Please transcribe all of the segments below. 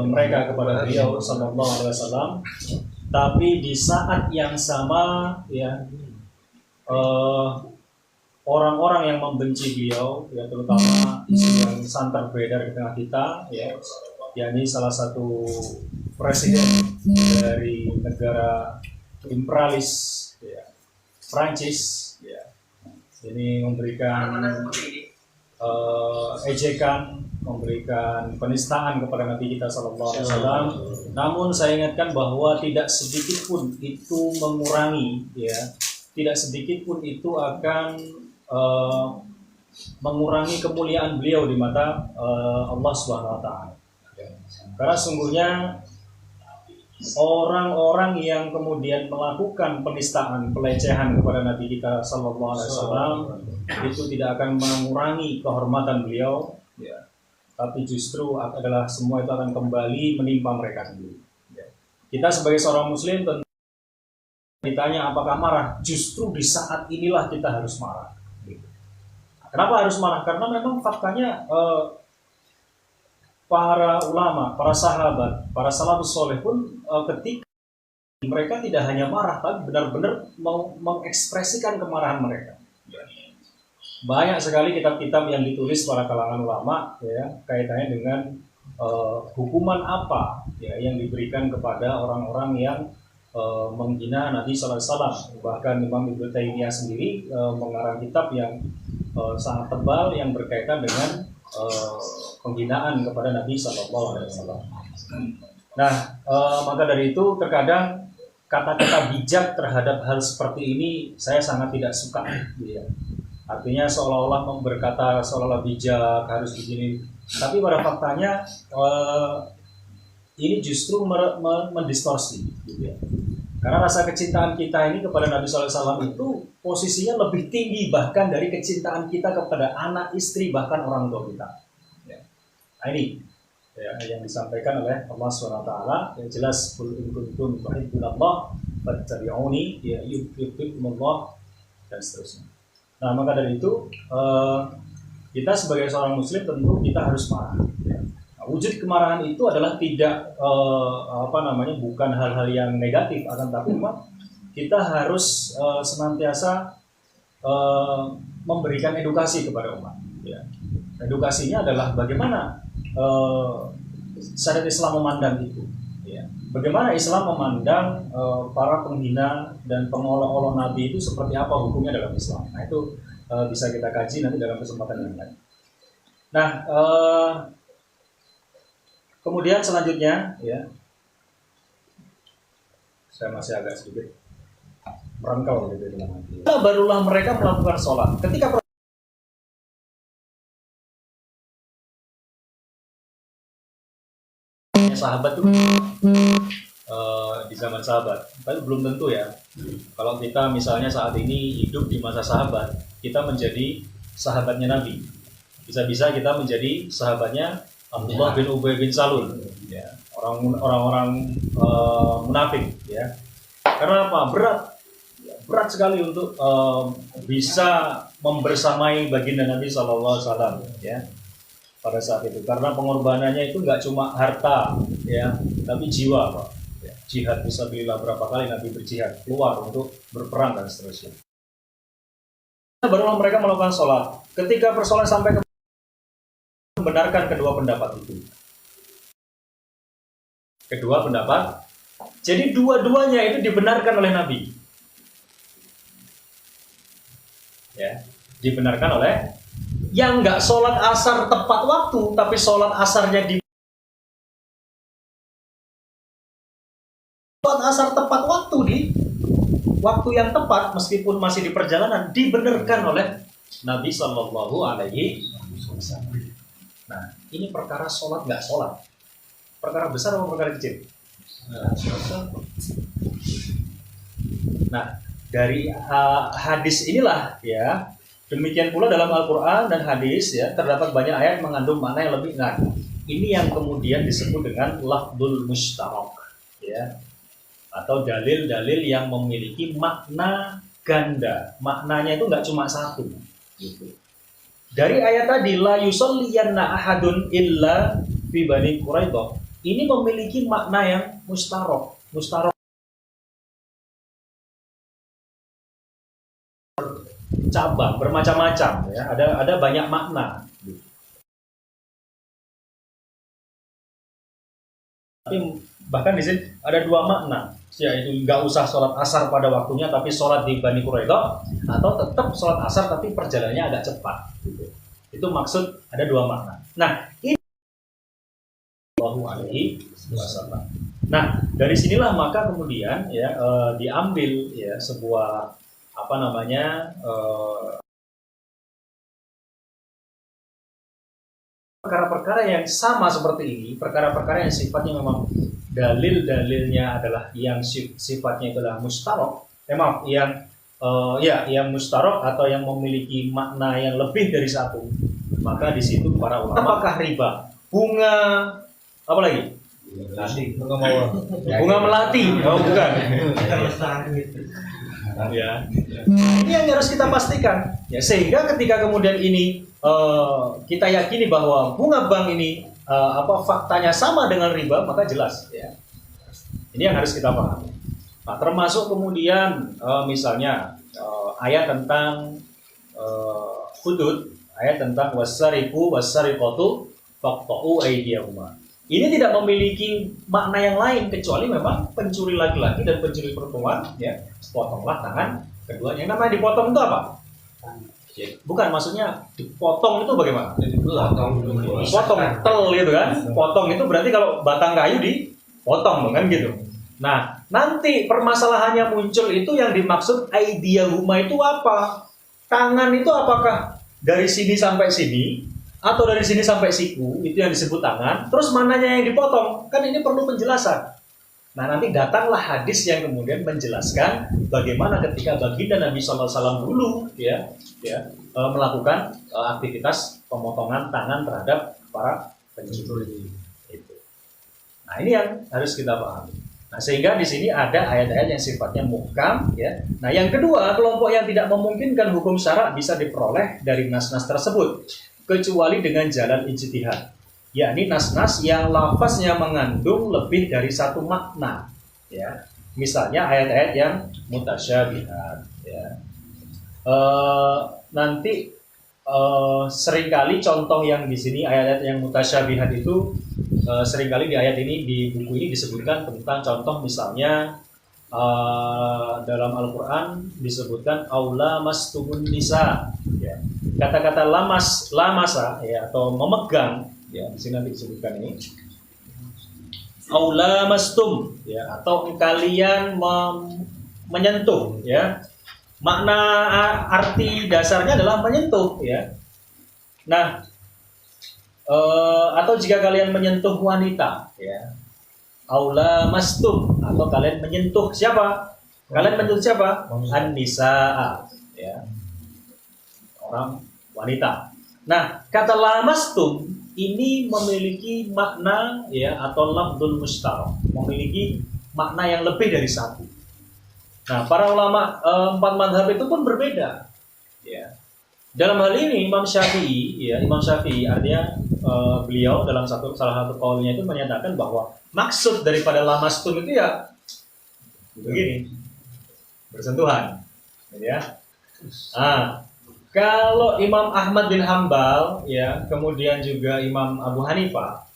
mereka kepada beliau sallallahu alaihi wasallam, tapi di saat yang sama ya orang-orang yang membenci beliau ya, terutama isu yang santer beredar di tengah kita ya, yakni salah satu presiden dari negara imperialis ya, Prancis ya, ini memberikan ejekan, memberikan penistaan kepada Nabi kita sallallahu alaihi wasallam. Namun saya ingatkan bahwa tidak sedikit pun itu mengurangi ya, tidak sedikit pun itu akan mengurangi kemuliaan beliau di mata Allah Subhanahu wa taala. Karena sungguhnya orang-orang yang kemudian melakukan penistaan, pelecehan kepada Nabi kita sallallahu alaihi wasallam itu tidak akan mengurangi kehormatan beliau ya, tapi justru adalah semua itu akan kembali menimpa mereka sendiri ya. Kita sebagai seorang muslim tentu ditanya apakah marah, justru di saat inilah kita harus marah. Kenapa harus marah? Karena memang faktanya para ulama, para sahabat, para salafus soleh pun ketika mereka tidak hanya marah, tapi benar-benar mau mengekspresikan kemarahan mereka. Banyak sekali kitab-kitab yang ditulis para kalangan ulama ya, kaitannya dengan hukuman apa ya, yang diberikan kepada orang-orang yang menghina Nabi Sallallahu Alaihi Wasallam. Bahkan Imam Ibnu Taimiyah sendiri mengarang kitab yang sangat tebal yang berkaitan dengan penghinaan kepada Nabi Sallallahu Alaihi Wasallam. Nah, maka dari itu terkadang kata-kata bijak terhadap hal seperti ini saya sangat tidak suka. Ya. Artinya seolah-olah berkata seolah-olah bijak harus begini, tapi pada faktanya ini justru mendistorsi. Gitu ya. Karena rasa kecintaan kita ini kepada Nabi Sallallahu Alaihi Wasallam itu posisinya lebih tinggi bahkan dari kecintaan kita kepada anak, istri, bahkan orang tua kita. Ya. Nah ini ya, yang disampaikan oleh Allah SWT yang jelas qul in kuntum tuhibbunallah fattabi'uni ya yuhibbukumullah dan seterusnya. Nah maka dari itu kita sebagai seorang muslim tentu kita harus marah. Ya. Wujud kemarahan itu adalah tidak bukan hal-hal yang negatif, akan tapi memang kita harus senantiasa memberikan edukasi kepada umat. Ya. Edukasinya adalah bagaimana syariat Islam memandang itu. Ya. Bagaimana Islam memandang para penghina dan pengolok-olok Nabi itu seperti apa hukumnya dalam Islam. Nah itu bisa kita kaji nanti dalam kesempatan yang lain. Nah kemudian selanjutnya, ya, saya masih agak sedikit merangkau gitu dalam hati. Barulah mereka melakukan sholat. Ketika sahabat itu di zaman sahabat, tapi belum tentu ya. Kalau kita misalnya saat ini hidup di masa sahabat, kita menjadi sahabatnya Nabi. Bisa-bisa kita menjadi sahabatnya Abdullah bin Ubay bin Salul, ya, orang-orang munafik, ya. Karena apa? Berat sekali untuk bisa membersamai baginda Nabi Sallallahu Alaihi Wasallam, ya, pada saat itu. Karena pengorbanannya itu nggak cuma harta, ya, tapi jiwa, Pak. Ya, jihad fisabilillah, berapa kali Nabi berjihad keluar untuk berperang dan seterusnya. Barulah mereka melakukan sholat. Ketika persoalan sampai ke membenarkan kedua pendapat itu. Kedua pendapat. Jadi dua-duanya itu dibenarkan oleh Nabi. Ya, dibenarkan oleh yang nggak sholat asar tepat waktu, tapi sholat asarnya di sholat asar tepat waktu di waktu yang tepat meskipun masih di perjalanan dibenarkan oleh Nabi Sallallahu Alaihi Wasallam. Nah, ini perkara sholat nggak sholat, perkara besar atau perkara kecil? Nah, dari hadis inilah ya, demikian pula dalam Al-Quran dan hadis ya terdapat banyak ayat mengandung makna yang lebih. Nah, ini yang kemudian disebut dengan lafdzul mushtarak ya, atau dalil-dalil yang memiliki makna ganda. Maknanya itu nggak cuma satu gitu. Dari ayat tadi la yusalliyanna ahadun illa fi Bani Quraidah, ini memiliki makna yang mustarok. Mustarok cabang, bermacam-macam ya. Ada banyak makna. Tapi bahkan di sini ada dua makna, yaitu nggak usah sholat asar pada waktunya tapi sholat di Bani Quraidah, atau tetap sholat asar tapi perjalanannya agak cepat. Itu maksud, ada dua makna. Nah, ini Allahu alaihi wasallam. Nah, dari sinilah maka kemudian ya diambil ya sebuah apa namanya perkara-perkara yang sama seperti ini, perkara-perkara yang sifatnya memang dalil-dalilnya adalah yang sifatnya itu adalah mustarok, memang yang yang mustarok atau yang memiliki makna yang lebih dari satu, maka di situ para ulama, apakah riba, bunga, apa lagi? Bunga melati, oh bukan. Ya. Ini yang harus kita pastikan. Ya, sehingga ketika kemudian ini kita yakini bahwa bunga bank ini faktanya sama dengan riba, maka jelas. Ya. Ini yang harus kita pahami. Nah, termasuk kemudian misalnya ayat tentang hudud, ayat tentang wasariqu wasariqatu faqta'u aydiyahuma. Ini tidak memiliki makna yang lain kecuali memang pencuri laki-laki dan pencuri perempuan, ya, potonglah tangan kedua. Yang namanya dipotong itu apa? Bukan, maksudnya dipotong itu bagaimana? Potong tel gitu kan? Potong itu berarti kalau batang kayu dipotong kan gitu. Nah, nanti permasalahannya muncul itu yang dimaksud aidiyahuma itu apa? Tangan itu apakah dari sini sampai sini? Atau dari sini sampai siku, itu yang disebut tangan. Terus mananya yang dipotong? Kan ini perlu penjelasan. Nah, nanti datanglah hadis yang kemudian menjelaskan bagaimana ketika baginda Nabi SAW dulu melakukan aktivitas pemotongan tangan terhadap para pencuri. Nah, ini yang harus kita pahami. Nah, sehingga di sini ada ayat-ayat yang sifatnya muhkam, ya. Nah, yang kedua, kelompok yang tidak memungkinkan hukum syarak bisa diperoleh dari nas-nas tersebut, kecuali dengan jalan ijtihad, yakni nas-nas yang lafaznya mengandung lebih dari satu makna, ya. Misalnya ayat-ayat yang mutasyabihat, ya. Nanti seringkali contoh yang di sini ayat-ayat yang mutasyabihat itu seringkali di ayat ini, di buku ini disebutkan tentang contoh, misalnya dalam Al-Quran disebutkan aula mastumun nisa, ya. Kata-kata lamasa ya, atau memegang, ya, di sini nanti disebutkan ini aula mastum, ya, atau kalian menyentuh, ya. Makna arti dasarnya adalah menyentuh, ya. Nah, atau jika kalian menyentuh wanita, ya, aula mastum, atau kalian menyentuh siapa? Kalian menyentuh siapa? An-nisaa, ya, orang wanita. Nah, kata lamastum ini memiliki makna, ya, atau lafdzul mustarak, memiliki makna yang lebih dari satu. Nah, para ulama empat mazhab itu pun berbeda, ya. Dalam hal ini Imam Syafi'i, ya, Imam Syafi'i artinya beliau dalam salah satu qaulnya itu menyatakan bahwa maksud daripada lamastum itu ya begini, bersentuhan, ya. Kalau Imam Ahmad bin Hambal, ya, kemudian juga Imam Abu Hanifah,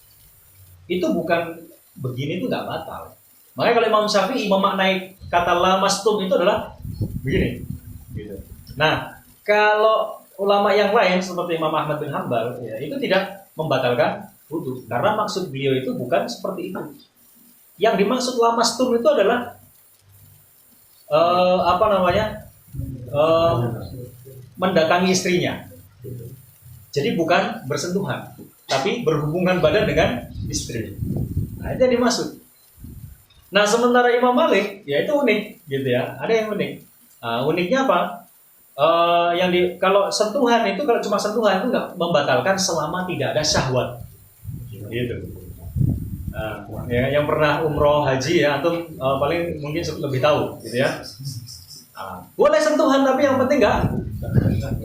itu bukan begini, itu nggak batal. Makanya kalau Imam Syafi'i memaknai kata lamastum itu adalah begini, gitu. Nah, kalau ulama yang lain seperti Imam Ahmad bin Hambal, ya, itu tidak membatalkan wudu, karena maksud beliau itu bukan seperti itu. Yang dimaksud lamastum itu adalah mendatangi istrinya. Jadi bukan bersentuhan, tapi berhubungan badan dengan istri. Nah, itu yang dimaksud. Nah, sementara Imam Malik, ya, itu unik, gitu ya. Ada yang unik. Uniknya apa? Kalau sentuhan itu, kalau cuma sentuhan itu nggak membatalkan selama tidak ada syahwat. Gitu. Ya, yang pernah umroh haji, ya, atau paling mungkin lebih tahu, gitu ya. Boleh sentuhan, tapi yang penting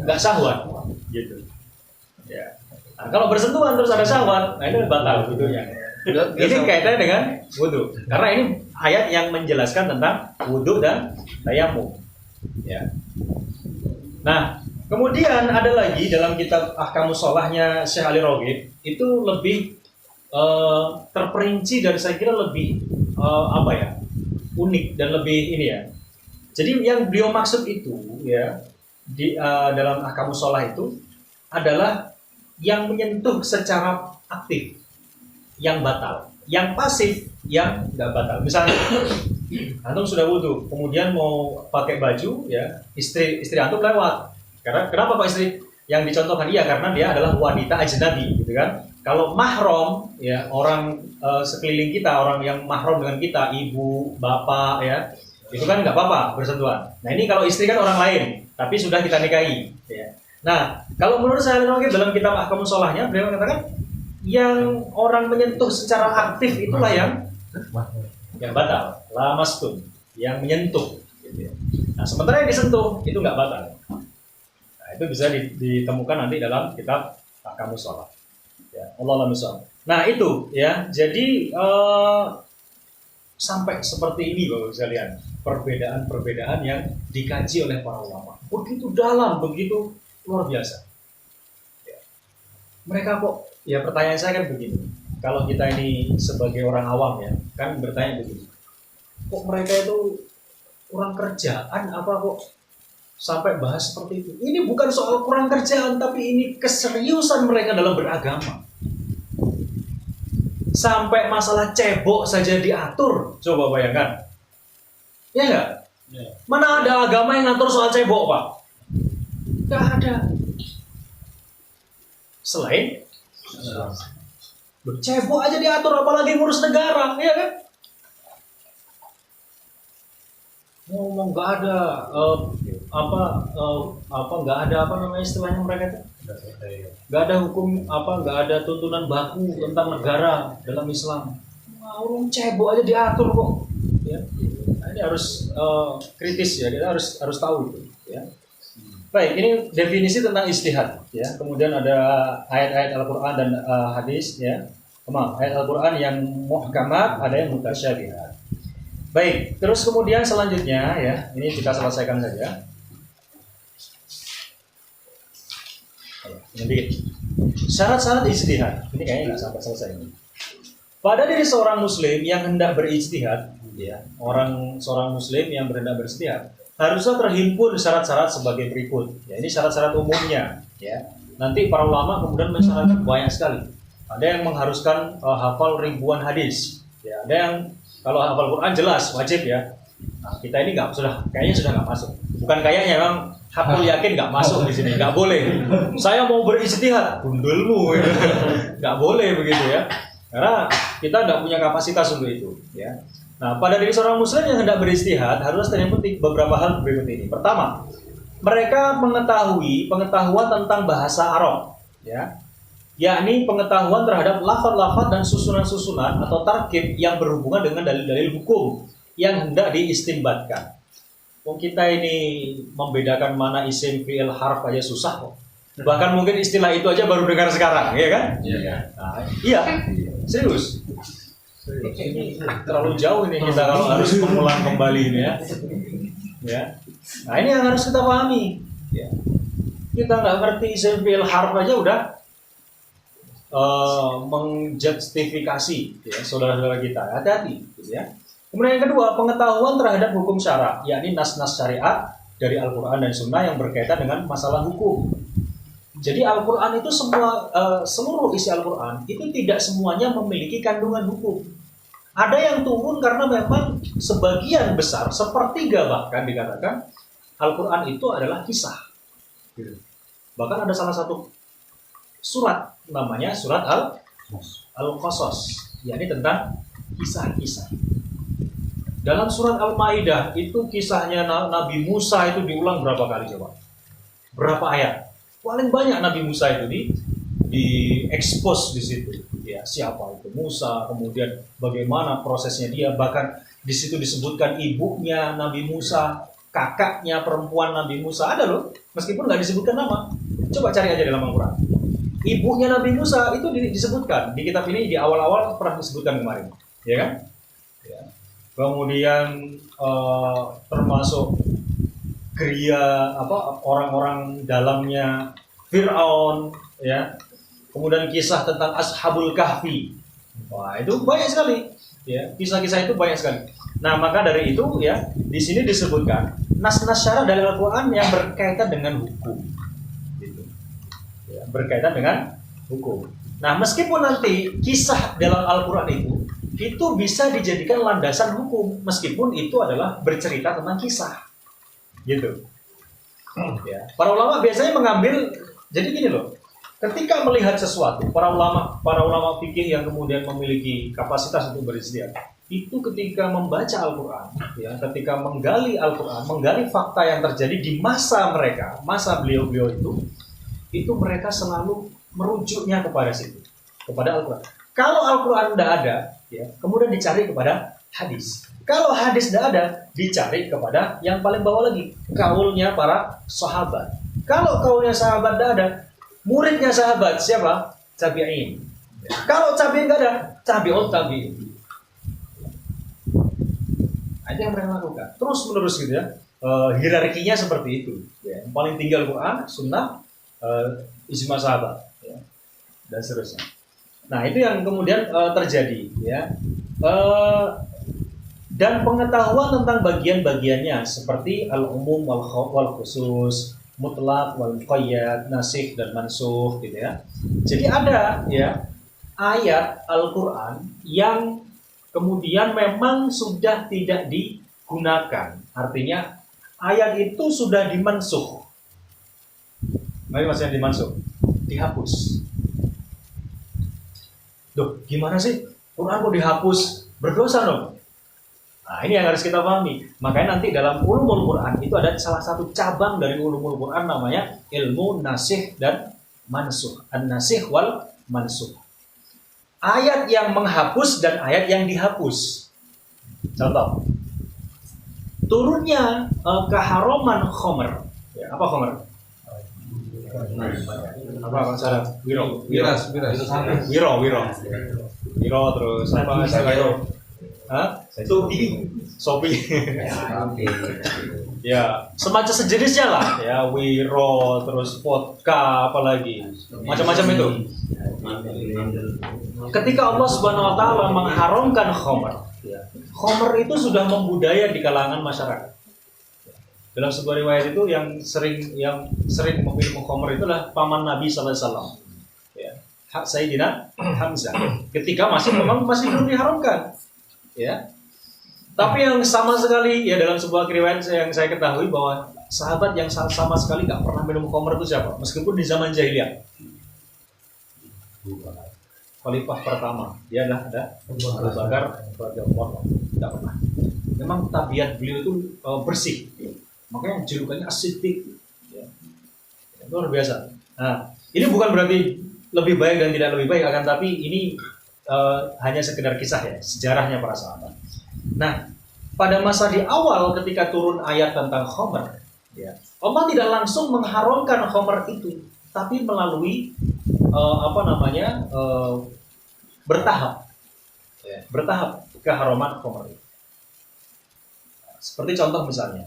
nggak syahwat, gitu. Ya. Nah, kalau bersentuhan terus ada syahwat, nah itu batal, gitu ya. Ini kaitannya dengan wudhu. Karena ini ayat yang menjelaskan tentang wudhu dan tayamum. Ya. Nah, kemudian ada lagi dalam kitab Ahkamus Sholahnya Syekh Ali Raghib itu lebih terperinci dan saya kira lebih unik dan lebih ini ya. Jadi yang beliau maksud itu ya di dalam Ahkamus Sholah itu adalah yang menyentuh secara aktif yang batal, yang pasif yang nggak batal. Misalnya antum sudah wudhu, kemudian mau pakai baju ya, istri antum lewat. Karena kenapa Pak istri yang dicontohkan? Iya, karena dia adalah wanita ajnabi gitu kan. Kalau mahram ya, orang sekeliling kita, orang yang mahram dengan kita, ibu, bapak ya, itu kan nggak apa-apa bersentuhan. Nah ini kalau istri kan orang lain, tapi sudah kita nikahi ya. Nah kalau menurut saya dalam kitab Ahkamus Sholahnya beliau mengatakan yang orang menyentuh secara aktif itulah yang batal, lamastun, yang menyentuh gitu ya. Nah sementara yang disentuh itu nggak batal. Nah itu bisa ditemukan nanti dalam kitab Ahkamus Sholah ya. Allahu a'lam. Nah itu ya, jadi sampai seperti ini Bapak sekalian, perbedaan-perbedaan yang dikaji oleh para ulama begitu dalam, begitu luar biasa ya. Mereka kok, ya pertanyaan saya kan begini, kalau kita ini sebagai orang awam ya kan bertanya begini, kok mereka itu kurang kerjaan apa kok sampai bahas seperti itu? Ini bukan soal kurang kerjaan, tapi ini keseriusan mereka dalam beragama. Sampai masalah cebok saja diatur, coba bayangkan. Ya enggak? Ya. Mana ada agama yang ngatur soal cebok, Pak? Enggak ada. Selain cebok aja diatur, apalagi ngurus negara, ya kan? Ngomong nggak ada nggak ada apa namanya istilahnya mereka itu, nggak ada hukum nggak ada tuntunan baku tentang negara dalam Islam. Orang cebok aja diatur kok ya. Nah, ini harus kritis ya, kita harus tahu itu ya. Baik, ini definisi tentang ijtihad ya. Kemudian ada ayat-ayat Al-Qur'an dan hadis ya. Ayat Al-Qur'an yang muhkamat, ada yang mutasyabihat. Baik, terus kemudian selanjutnya ya, ini kita selesaikan saja. Syarat-syarat ijtihad, ini kayaknya nggak sampai selesai ini. Pada diri seorang muslim yang hendak berijtihad, ya, seorang muslim yang hendak berijtihad, harusnya terhimpun syarat-syarat sebagai berikut. Ya, ini syarat-syarat umumnya, ya. Nanti para ulama kemudian mensyaratkan banyak sekali. Ada yang mengharuskan hafal ribuan hadis, ya. Ada yang kalau hafal Quran jelas wajib ya. Nah, kita ini kayaknya sudah nggak masuk. Bukan kayaknya, memang hakul yakin nggak masuk di sini, nggak boleh. Saya mau berijtihad, gundulmu, nggak boleh begitu ya. Karena kita nggak punya kapasitas untuk itu. Ya. Nah, pada diri seorang muslim yang hendak berijtihad harus terhimpun beberapa hal berikut ini. Pertama, mereka mengetahui pengetahuan tentang bahasa Arab, ya. Yakni pengetahuan terhadap lafaz-lafaz dan susunan-susunan atau tarkib yang berhubungan dengan dalil-dalil hukum yang hendak diistinbatkan. Kita ini membedakan mana isim, fi'il, harf aja susah kok. Bahkan mungkin istilah itu aja baru dengar sekarang, ya kan? Iya. Nah, iya, serius. Ini terlalu jauh ini kita kalau harus mengulang kembali ini ya. Ya. Nah ini yang harus kita pahami. Ya. Kita nggak ngerti isim, fi'il, harf aja udah menjustifikasi ya, saudara-saudara kita, hati-hati gitu ya. Kemudian yang kedua, pengetahuan terhadap hukum syara, yakni nas-nas syariat dari Al-Quran dan Sunnah yang berkaitan dengan masalah hukum. Jadi Al-Quran itu seluruh isi Al-Quran itu tidak semuanya memiliki kandungan hukum. Ada yang turun karena memang sebagian besar, sepertiga bahkan dikatakan Al-Quran itu adalah kisah. Bahkan ada salah satu surat namanya surat Al-Qasas, yakni tentang kisah-kisah. Dalam surat Al-Maidah itu kisahnya Nabi Musa itu diulang berapa kali coba? Berapa ayat? Paling banyak Nabi Musa itu di-expose di situ. Ya, siapa itu Musa, kemudian bagaimana prosesnya dia, bahkan di situ disebutkan ibunya Nabi Musa, kakaknya perempuan Nabi Musa, ada loh, meskipun nggak disebutkan nama. Coba cari aja dalam Al-Quran. ibunya Nabi Musa itu disebutkan di kitab ini, di awal-awal pernah disebutkan kemarin, ya kan? Ya. Kemudian termasuk geria orang-orang dalamnya Fir'aun, ya. Kemudian kisah tentang Ashabul Kahfi. Wah, itu banyak sekali. Ya, kisah-kisah itu banyak sekali. Nah, maka dari itu ya, di sini disebutkan nas-nas syara dari Al-Qur'an yang berkaitan dengan hukum. Gitu. Ya, berkaitan dengan hukum. Nah, meskipun nanti kisah dalam Al-Qur'an itu bisa dijadikan landasan hukum, meskipun itu adalah bercerita tentang kisah. Gitu. Ya. Para ulama biasanya mengambil, jadi gini loh. Ketika melihat sesuatu, para ulama fikih yang kemudian memiliki kapasitas untuk beristiad, itu ketika membaca Al-Qur'an, ya, ketika menggali Al-Qur'an, menggali fakta yang terjadi di masa mereka, masa beliau-beliau itu mereka selalu merujuknya kepada situ, kepada Al-Qur'an. Kalau Al-Qur'an tidak ada, ya, kemudian dicari kepada hadis. Kalau hadis tidak ada, dicari kepada yang paling bawah lagi, kaulnya para sahabat. Kalau kaulnya sahabat tidak ada, muridnya sahabat siapa? Tabi'in. Kalau tabi'in nggak ada, tabi'ut tabi'in. Ada yang mereka lakukan. Terus menerus gitu ya. Hierarkinya seperti itu. Ya. Yang paling tinggi Al-Quran, Sunnah, ijma sahabat, ya. Dan seterusnya. Nah, itu yang kemudian terjadi. Ya. Dan pengetahuan tentang bagian-bagiannya seperti al-umum wal khusus, mutlak wal muqayyad, nasikh dan mansukh gitu ya. Jadi ada ya ayat Al-Qur'an yang kemudian memang sudah tidak digunakan. Artinya ayat itu sudah dimansukh. Mari maksudnya dimansukh, dihapus. Duh, gimana sih? Quran kok dihapus? Berdosa dong. Nah, ini yang harus kita pahami. Makanya nanti dalam ulumul Quran itu ada salah satu cabang dari ulumul Quran namanya ilmu nasikh dan mansukh. An-nasikh wal mansukh. Ayat yang menghapus dan ayat yang dihapus. Contoh. Turunnya keharaman khomer. Ya, apa khomer? Apa syarat? Wiro terus apa? Hah? Sopi. Ya, semacam sejenisnya lah. Ya, wiro, terus vodka, apalagi macam-macam itu. Ketika Allah Subhanahu Wa Taala mengharamkan khamr, khamr itu sudah membudaya di kalangan masyarakat. Dalam sebuah riwayat itu yang sering meminum khamr itulah paman Nabi Sallallahu Alaihi Wasallam. Ya, Sayyidina Hamzah. Ketika memang masih belum diharamkan. Ya, tapi yang sama sekali ya dalam sebuah riwayat yang saya ketahui bahwa sahabat yang sama sekali nggak pernah minum khamr itu siapa? Meskipun di zaman jahiliyah, khalifah pertama dia ada Abu Bakar radhiyallahu anhu, nggak pernah. Memang tabiat beliau itu bersih, makanya julukannya as-siddiq, ya. Itu luar biasa. Nah, ini bukan berarti lebih baik dan tidak lebih baik, akan tapi ini hanya sekedar kisah ya, sejarahnya para sahabat. Nah, pada masa di awal ketika turun ayat tentang khamr, ya, Allah tidak langsung mengharamkan khamr itu, tapi melalui bertahap, ya, bertahap keharaman khamr itu. Seperti contoh misalnya,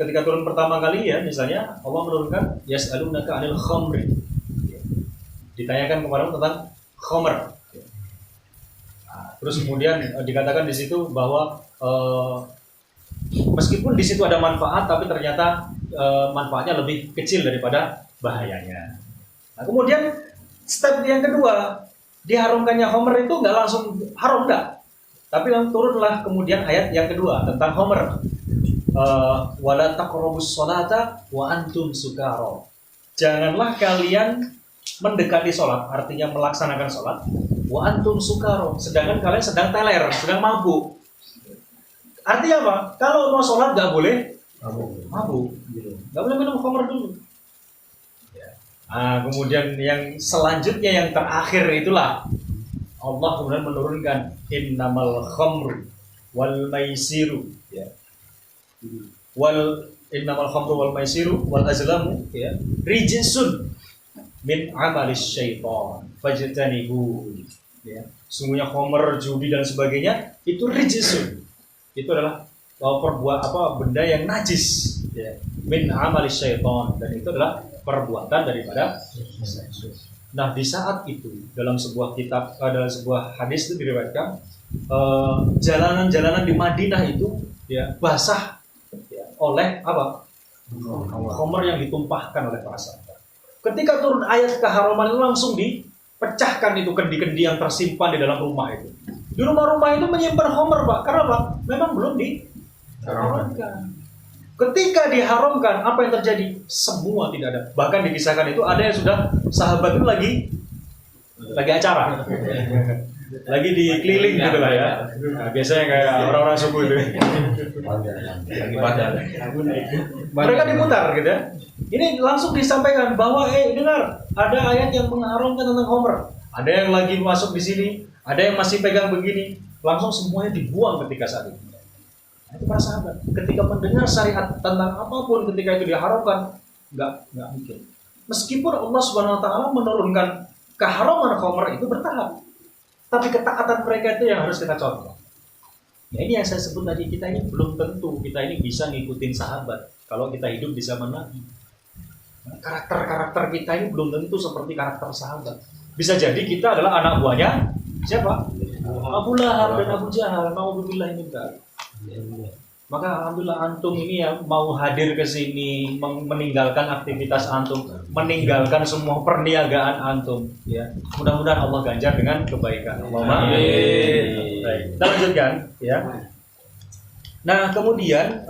ketika turun pertama kali ya, misalnya Allah menurunkan yas'alunaka 'anil khamri, ya, ditanyakan kepadamu tentang khamr. Nah, terus kemudian dikatakan di situ bahwa meskipun di situ ada manfaat, tapi ternyata manfaatnya lebih kecil daripada bahayanya. Nah, kemudian step yang kedua, diharamkannya khamr itu nggak langsung haram enggak, tapi turunlah kemudian ayat yang kedua tentang khamr. Wala taqrabus sholata wa antum sukara. Janganlah kalian mendekati sholat, artinya melaksanakan sholat, wa antum sukaro, sedangkan kalian sedang teler, sedang mabuk. Artinya apa? Kalau mau sholat nggak boleh mabuk, nggak boleh minum khamr dulu. Nah, kemudian yang selanjutnya yang terakhir itulah Allah kemudian menurunkan innamal khamru wal maisiru, ya. Innamal khamru wal maisiru wal azlamu, ya, rijsun min amalis syaitan fajtanibu. Ya. Sungguhnya khamr, judi dan sebagainya itu rijsun. Itu adalah benda yang najis, ya. Min amalis syaitan, dan itu adalah perbuatan daripada syaitan. Nah, di saat itu dalam sebuah kitab, dalam sebuah hadis itu diriwayatkan jalanan-jalanan di Madinah itu ya basah ya, oleh apa? Khamr yang ditumpahkan oleh para sahabat. Ketika turun ayat keharaman itu langsung dipecahkan itu kendi-kendi yang tersimpan di dalam rumah itu. Di rumah-rumah itu menyimpan khamr, Pak. Karena apa? Memang belum diharamkan. Ketika diharamkan, apa yang terjadi? Semua tidak ada. Bahkan dikisahkan itu ada yang sudah sahabat itu lagi acara. Lagi dikeliling gitu lah ya. Nah, biasanya kayak orang-orang subuh itu. Mereka diputar gitu ya. Ini langsung disampaikan bahwa dengar, ada ayat yang mengharamkan tentang khamr. Ada yang lagi masuk di sini, ada yang masih pegang begini. Langsung semuanya dibuang ketika saat itu. Nah, itu para sahabat. Ketika mendengar syariat tentang apapun ketika itu diharamkan, nggak mikir. Meskipun Allah Subhanahu Wa Taala menurunkan keharaman khamr itu bertahap. Tapi ketaatan mereka itu yang harus kita contoh. Ya, ini yang saya sebut tadi, kita ini belum tentu kita ini bisa ngikutin sahabat kalau kita hidup di zaman Nabi. Nah, karakter-karakter kita ini belum tentu seperti karakter sahabat. Bisa jadi kita adalah anak buahnya siapa? Abu Lahab dan Abu Jahal. Nauzubillah min dzalik. Maka alhamdulillah antum ini ya mau hadir ke sini, meninggalkan aktivitas antum, meninggalkan semua perniagaan antum, ya. Mudah-mudahan Allah ganjar dengan kebaikan. Allahumma amin. Baik, kita lanjutkan, ya. Nah, kemudian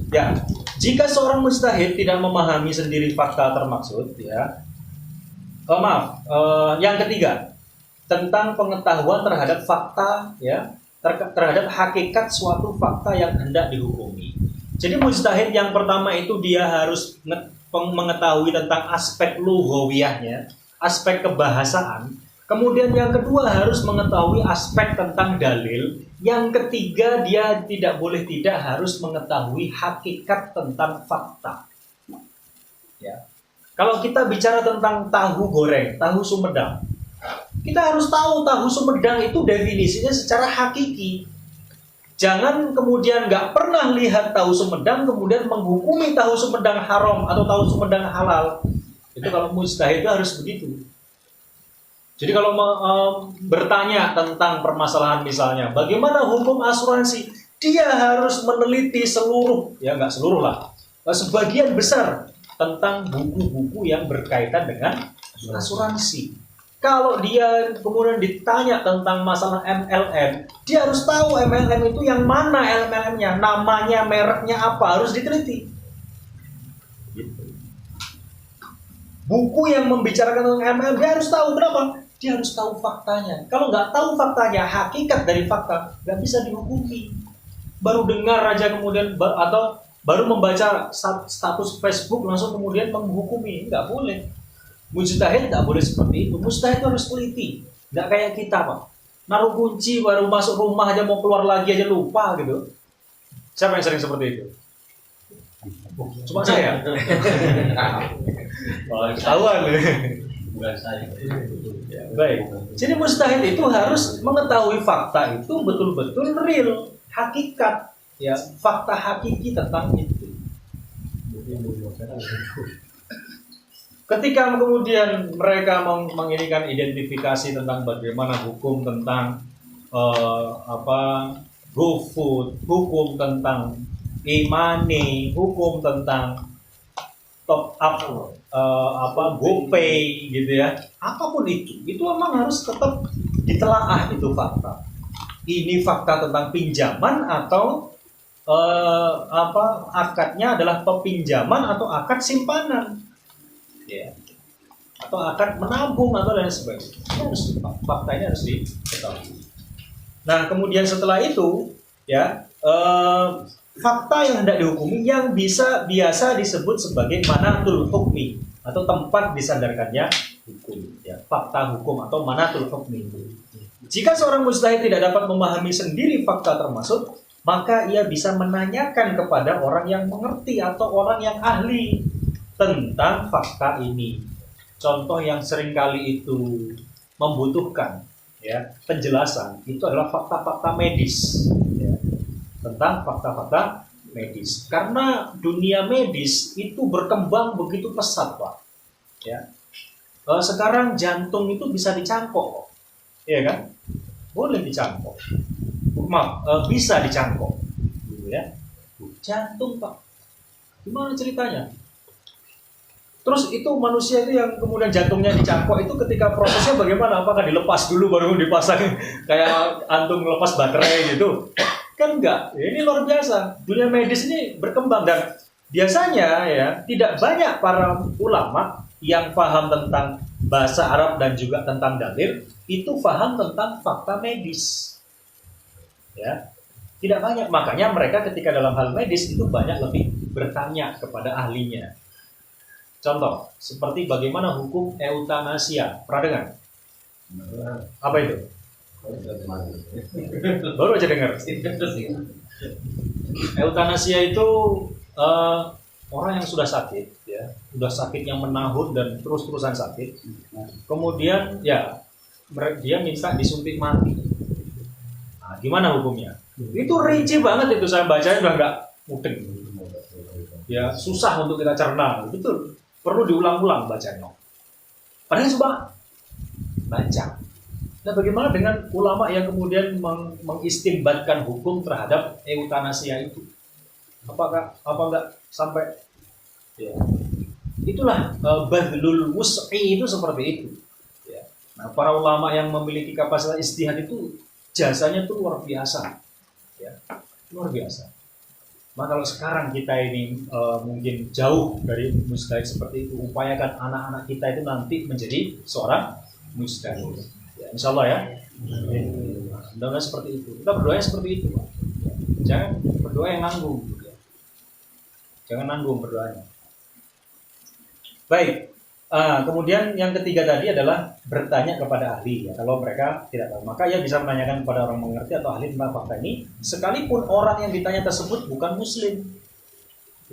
ya, jika seorang mujtahid tidak memahami sendiri fakta termaksud, ya. Yang ketiga, tentang pengetahuan terhadap fakta, ya. Terhadap hakikat suatu fakta yang hendak dihukumi. Jadi mujtahid yang pertama itu dia harus mengetahui tentang aspek lughawiyahnya, aspek kebahasaan. Kemudian yang kedua harus mengetahui aspek tentang dalil. Yang ketiga dia tidak harus mengetahui hakikat tentang fakta. Ya. Kalau kita bicara tentang tahu goreng, tahu Sumedang, kita harus tahu tahu Sumedang itu definisinya secara hakiki. Jangan kemudian nggak pernah lihat tahu Sumedang kemudian menghukumi tahu Sumedang haram atau tahu Sumedang halal. Itu kalau mujtahid itu harus begitu. Jadi kalau bertanya tentang permasalahan misalnya, bagaimana hukum asuransi? Dia harus meneliti seluruh, ya nggak seluruh lah, sebagian besar tentang buku-buku yang berkaitan dengan asuransi. Kalau dia kemudian ditanya tentang masalah MLM, dia harus tahu MLM itu yang mana MLM-nya, namanya, mereknya apa, harus diteliti. Gitu. Buku yang membicarakan tentang MLM, dia harus tahu berapa? Dia harus tahu faktanya. Kalau nggak tahu faktanya, hakikat dari fakta, nggak bisa dihukumi. Baru dengar aja kemudian, atau baru membaca status Facebook langsung kemudian menghukumi, nggak boleh. Mujtahid tidak boleh seperti itu. Mujtahid harus teliti. Tidak kayak kita, Pak. Naruh kunci baru masuk rumah aja mau keluar lagi aja lupa gitu. Siapa yang sering seperti itu? Cuma saya. Ketahuan. Bukan saya. Ya, baik. Jadi mujtahid itu harus mengetahui fakta itu betul-betul real, hakikat, ya, fakta hakiki tentang itu. Ketika kemudian mereka menginikan identifikasi tentang bagaimana hukum tentang GoFood, hukum tentang e-money, hukum tentang top up GoPay gitu ya, apapun itu memang harus tetap ditelaah itu fakta. Ini fakta tentang pinjaman atau akadnya adalah pinjaman atau akad simpanan. Ya, atau akan menabung atau lain sebagainya. Fakta ini harus diketahui. Nah, kemudian setelah itu, ya, fakta yang hendak dihukumi yang biasa disebut sebagai manatul hukmi atau tempat disandarkannya hukum. Ya, fakta hukum atau manatul hukmi. Jika seorang mujtahid tidak dapat memahami sendiri fakta termasuk, maka ia bisa menanyakan kepada orang yang mengerti atau orang yang ahli. tentang fakta ini. Contoh yang seringkali itu membutuhkan ya penjelasan itu adalah fakta-fakta medis ya, tentang fakta-fakta medis. Karena dunia medis itu berkembang begitu pesat, Pak. Ya. Sekarang jantung itu bisa dicangkok, ya kan? Boleh dicangkok. Maaf, bisa dicangkok, gitu ya. Jantung, Pak. Gimana ceritanya? Terus itu manusia itu yang kemudian jantungnya dicangkok itu ketika prosesnya bagaimana? Apakah dilepas dulu baru dipasang kayak antum lepas baterai gitu? Kan enggak. Ini luar biasa. Dunia medis ini berkembang dan biasanya ya tidak banyak para ulama yang paham tentang bahasa Arab dan juga tentang dalil itu paham tentang fakta medis. Ya. Tidak banyak. Makanya mereka ketika dalam hal medis itu banyak lebih bertanya kepada ahlinya. Contoh, seperti bagaimana hukum eutanasia. Pernah dengar? Apa itu? Baru aja dengar. Euthanasia itu orang yang sudah sakit, ya, sudah sakit yang menahun dan terus-terusan sakit. Kemudian, ya, dia minta disuntik mati. Nah, gimana hukumnya? Itu rinci banget itu, saya bacanya udah nggak mudeng. Ya, susah untuk kita cerna, betul. Perlu diulang-ulang bacanya. Padahal coba baca. Nah, bagaimana dengan ulama yang kemudian mengistinbatkan hukum terhadap eutanasia itu? Apa enggak sampai ya. Itulah badlul wus'i itu seperti itu. Ya. Nah, para ulama yang memiliki kapasitas ijtihad itu jasanya tuh luar biasa. Ya. Luar biasa. Maka kalau sekarang kita ini mungkin jauh dari mujtahid seperti itu, upayakan anak-anak kita itu nanti menjadi seorang mujtahid. Ya, insya Allah ya. Mudah-mudahan seperti itu. Kita berdoa seperti itu, Pak. Jangan berdoa yang nanggung. Jangan nanggung berdoanya. Baik. Kemudian yang ketiga tadi adalah bertanya kepada ahli. Ya. Kalau mereka tidak tahu, maka ia bisa menanyakan kepada orang mengerti atau ahli tentang fakta ini, sekalipun orang yang ditanya tersebut bukan muslim.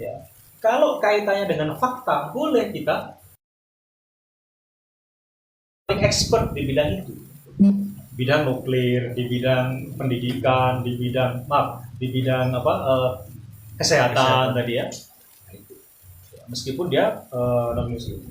Ya. Kalau kaitannya dengan fakta, boleh kita expert di bidang itu. Bidang nuklir, di bidang pendidikan, di bidang kesehatan tadi ya. Meskipun dia non muslim.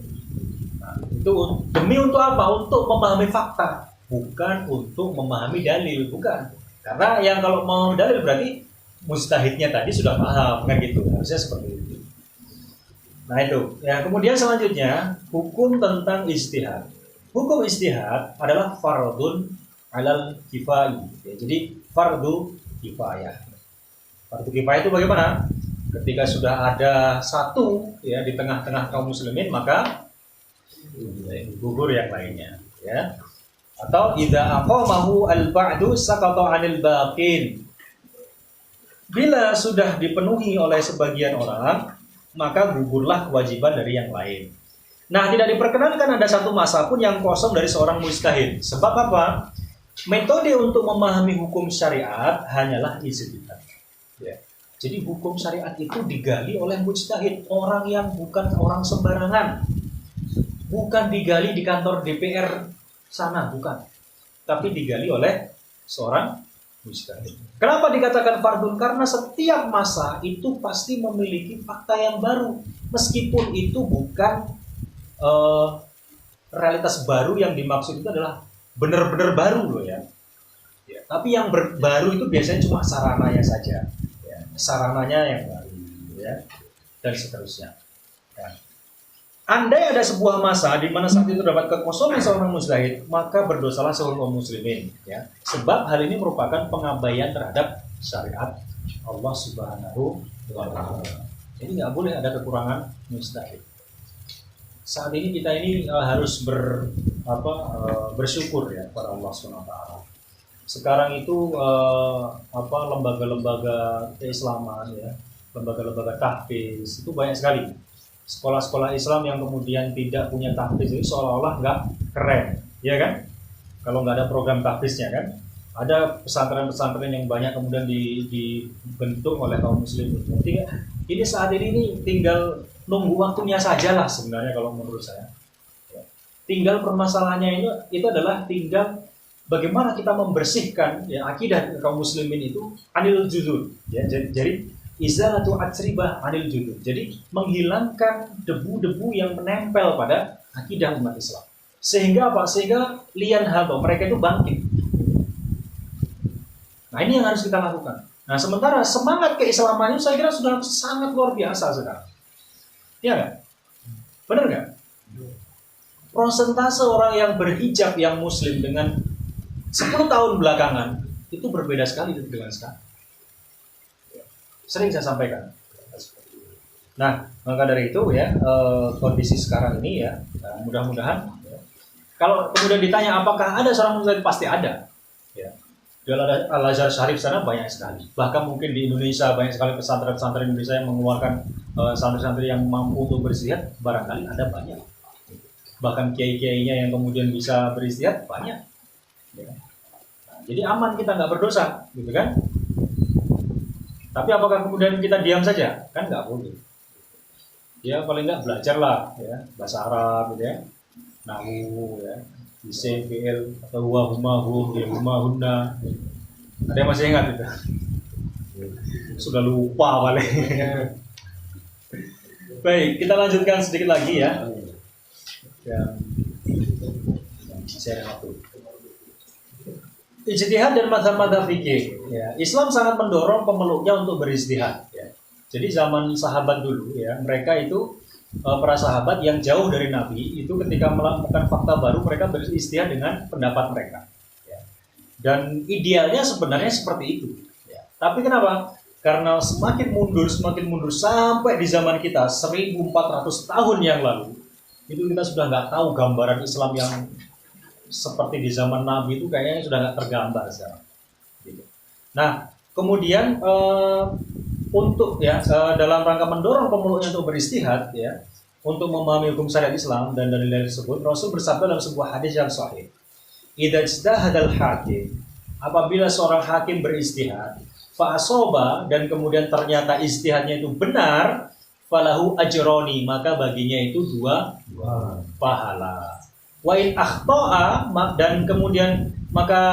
Nah, itu demi untuk apa? Untuk memahami fakta, bukan untuk memahami dalil, bukan. Karena yang kalau mau dalil berarti mujtahidnya tadi sudah paham kan gitu. Harusnya seperti itu. Nah itu. Ya, kemudian selanjutnya hukum tentang ijtihad. Hukum ijtihad adalah fardun alal kifayah. Ya, jadi fardu kifayah. Fardu kifayah itu bagaimana? Ketika sudah ada satu ya di tengah-tengah kaum muslimin maka gugur yang lainnya ya. Atau idza aqamahu al-ba'du saqata 'anil baqin. Bila sudah dipenuhi oleh sebagian orang, maka gugurlah kewajiban dari yang lain. Nah, tidak diperkenankan ada satu masa pun yang kosong dari seorang mujtahid. Sebab apa? Metode untuk memahami hukum syariat hanyalah ijtihad. Ya. Jadi hukum syariat itu digali oleh mujtahid, orang yang bukan orang sembarangan. Bukan digali di kantor DPR sana, bukan. Tapi digali oleh seorang mujtahid. Kenapa dikatakan fardun? Karena setiap masa itu pasti memiliki fakta yang baru. Meskipun itu bukan realitas baru, yang dimaksud itu adalah benar-benar baru loh ya. Ya. Tapi yang baru itu biasanya cuma sarananya saja. Ya. Sarananya yang baru ya. Dan seterusnya. Ya. Andai ada sebuah masa di mana saat itu dapat kekosongan seorang mujtahid, maka berdosalah seluruh kaum muslimin, ya. Sebab hal ini merupakan pengabaian terhadap syariat Allah Subhanahu wa taala. Jadi nggak boleh ada kekurangan mujtahid. Saat ini kita ini harus bersyukur ya kepada Allah Subhanahu wa taala. Sekarang itu lembaga-lembaga keislaman ya, lembaga-lembaga tahfiz itu banyak sekali. Sekolah-sekolah Islam yang kemudian tidak punya tahfiz itu seolah-olah nggak keren, ya kan? Kalau nggak ada program tahfiznya kan? Ada pesantren-pesantren yang banyak kemudian dibentuk oleh kaum muslimin. Ini saat ini tinggal nunggu waktunya saja lah sebenarnya kalau menurut saya. Tinggal permasalahannya itu adalah tinggal bagaimana kita membersihkan ya akidah kaum muslimin itu anil juzur. Ya, jadi izalatu atsribah anil juzur. Jadi menghilangkan debu-debu yang menempel pada akidah umat Islam. Sehingga apa? Sehingga lian haba, mereka itu bangkit. Nah, ini yang harus kita lakukan. Nah, sementara semangat keislaman itu saya kira sudah sangat luar biasa sekarang. Iya nggak? Benar nggak? Prosentase orang yang berhijab yang muslim dengan 10 tahun belakangan itu berbeda sekali dengan sekarang. Sering saya sampaikan. Nah, maka dari itu ya kondisi sekarang ini ya mudah-mudahan ya, kalau kemudian ditanya apakah ada seorang muslim, pasti ada. Ya. Di Al-Azhar Syarif sana banyak sekali. Bahkan mungkin di Indonesia banyak sekali pesantren-pesantren Indonesia yang mengeluarkan santri-santri yang mampu untuk beristihad, barangkali ada banyak. Bahkan kiai-kiainya yang kemudian bisa beristihad banyak. Ya. Nah, jadi aman, kita nggak berdosa, gitu kan? Tapi apakah kemudian kita diam saja? Kan nggak boleh. Ya paling nggak belajarlah ya bahasa Arab, gitu ya, nahwu, ya, isi, fi'il atau huwa, huma, hum, ya, huma, hunna. Ada yang masih ingat itu? Sudah lupa paling. Baik, kita lanjutkan sedikit lagi ya. Ijtihad dan mazhab-mazhab fikih. Ya, Islam sangat mendorong pemeluknya untuk berijtihad. Ya. Jadi zaman sahabat dulu, ya, mereka itu para sahabat yang jauh dari Nabi itu ketika melakukan fakta baru mereka berijtihad dengan pendapat mereka. Ya. Dan idealnya sebenarnya seperti itu. Ya. Tapi kenapa? Karena semakin mundur sampai di zaman kita 1400 tahun yang lalu. Itu kita sudah nggak tahu gambaran Islam yang seperti di zaman Nabi itu kayaknya sudah nggak tergambar sekarang. Gitu. Nah, kemudian untuk ya dalam rangka mendorong pemeluknya untuk beristihad ya, untuk memahami hukum syariat Islam dan dalil-dalil tersebut, Rasul bersabda dalam sebuah hadis yang sahih, "Idza ijtahadal hakim," apabila seorang hakim beristihad, fa asaba, dan kemudian ternyata istihadnya itu benar, falahu ajroni, maka baginya itu dua pahala. Wa in akhta'a, dan kemudian maka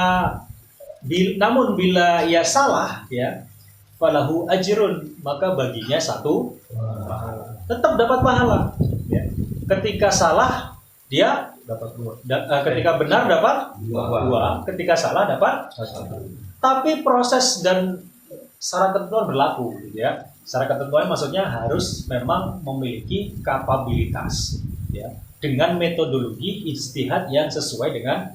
namun bila ia salah ya, falahu ajrun, maka baginya satu pahala. Tetap dapat pahala ya. Ketika salah dia dapat dua. Ketika benar dapat dua, ketika salah dapat satu. Tapi proses dan syarat ketentuan berlaku gitu ya. Syarat ketentuannya maksudnya harus memang memiliki kapabilitas ya, dengan metodologi ijtihad yang sesuai dengan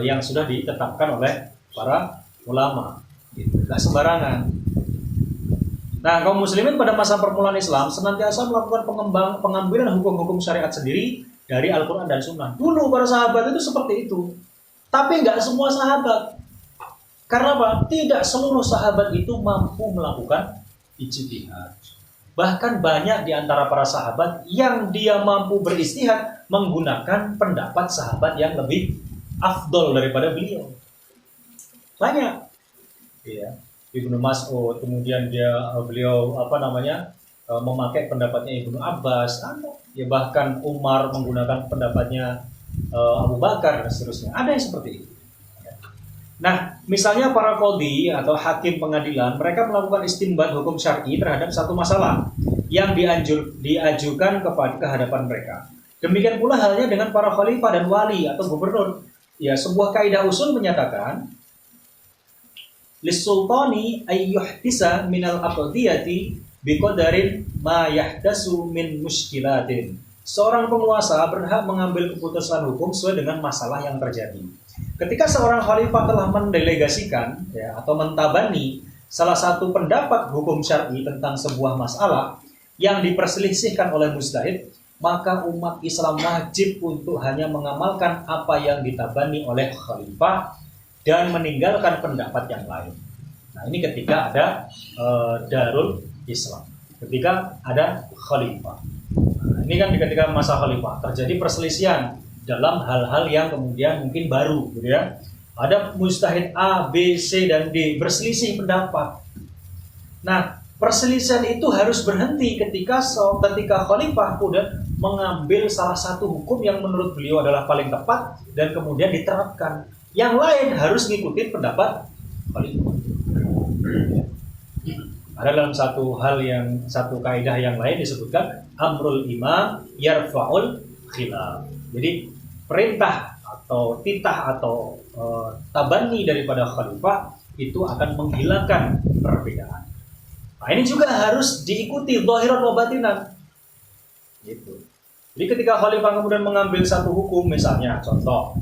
yang sudah ditetapkan oleh para ulama gitu. Nggak sembarangan. Nah, kaum muslimin pada masa permulaan Islam senantiasa melakukan pengambilan hukum-hukum syariat sendiri dari Al-Quran dan Sunnah. Dulu para sahabat itu seperti itu. Tapi nggak semua sahabat. Karena apa? Tidak seluruh sahabat itu mampu melakukan ijtihad. Bahkan banyak di antara para sahabat yang dia mampu beristihad menggunakan pendapat sahabat yang lebih afdol daripada beliau. Banyak. Ya. Ibnu Mas'ud, kemudian beliau memakai pendapatnya Ibnu Abbas, ya bahkan Umar menggunakan pendapatnya Abu Bakar dan seterusnya. Ada yang seperti itu. Nah, misalnya para qadhi atau hakim pengadilan, mereka melakukan istinbat hukum syar'i terhadap satu masalah yang diajukan ke hadapan mereka. Demikian pula halnya dengan para khalifah dan wali atau gubernur. Ya, sebuah kaidah usul menyatakan lis-sultani ayyuhtisa minal aqdiyati biqadarin ma yahdasu min mushkilatin. Seorang penguasa berhak mengambil keputusan hukum sesuai dengan masalah yang terjadi. Ketika seorang khalifah telah mendelegasikan ya, atau mentabani salah satu pendapat hukum syar'i tentang sebuah masalah yang diperselisihkan oleh mujtahid, maka umat Islam wajib untuk hanya mengamalkan apa yang ditabani oleh khalifah dan meninggalkan pendapat yang lain. Nah, ini ketika ada Darul Islam, ketika ada khalifah. Nah, ini kan ketika masa khalifah terjadi perselisihan dalam hal-hal yang kemudian mungkin baru, gitu ya. Ada mujtahid A, B, C, dan D berselisih pendapat. Nah, Perselisihan itu harus berhenti ketika khalifah kemudian mengambil salah satu hukum yang menurut beliau adalah paling tepat dan kemudian diterapkan. Yang lain harus ngikutin pendapat khalifah. Ada dalam satu kaidah yang lain disebutkan amrul imam yarfa'ul khilaf. Jadi perintah atau titah atau tabanni daripada khalifah itu akan menghilangkan perbedaan. Nah, ini juga harus diikuti zahiran wa batinan. Gitu. Jadi ketika khalifah kemudian mengambil satu hukum, misalnya contoh,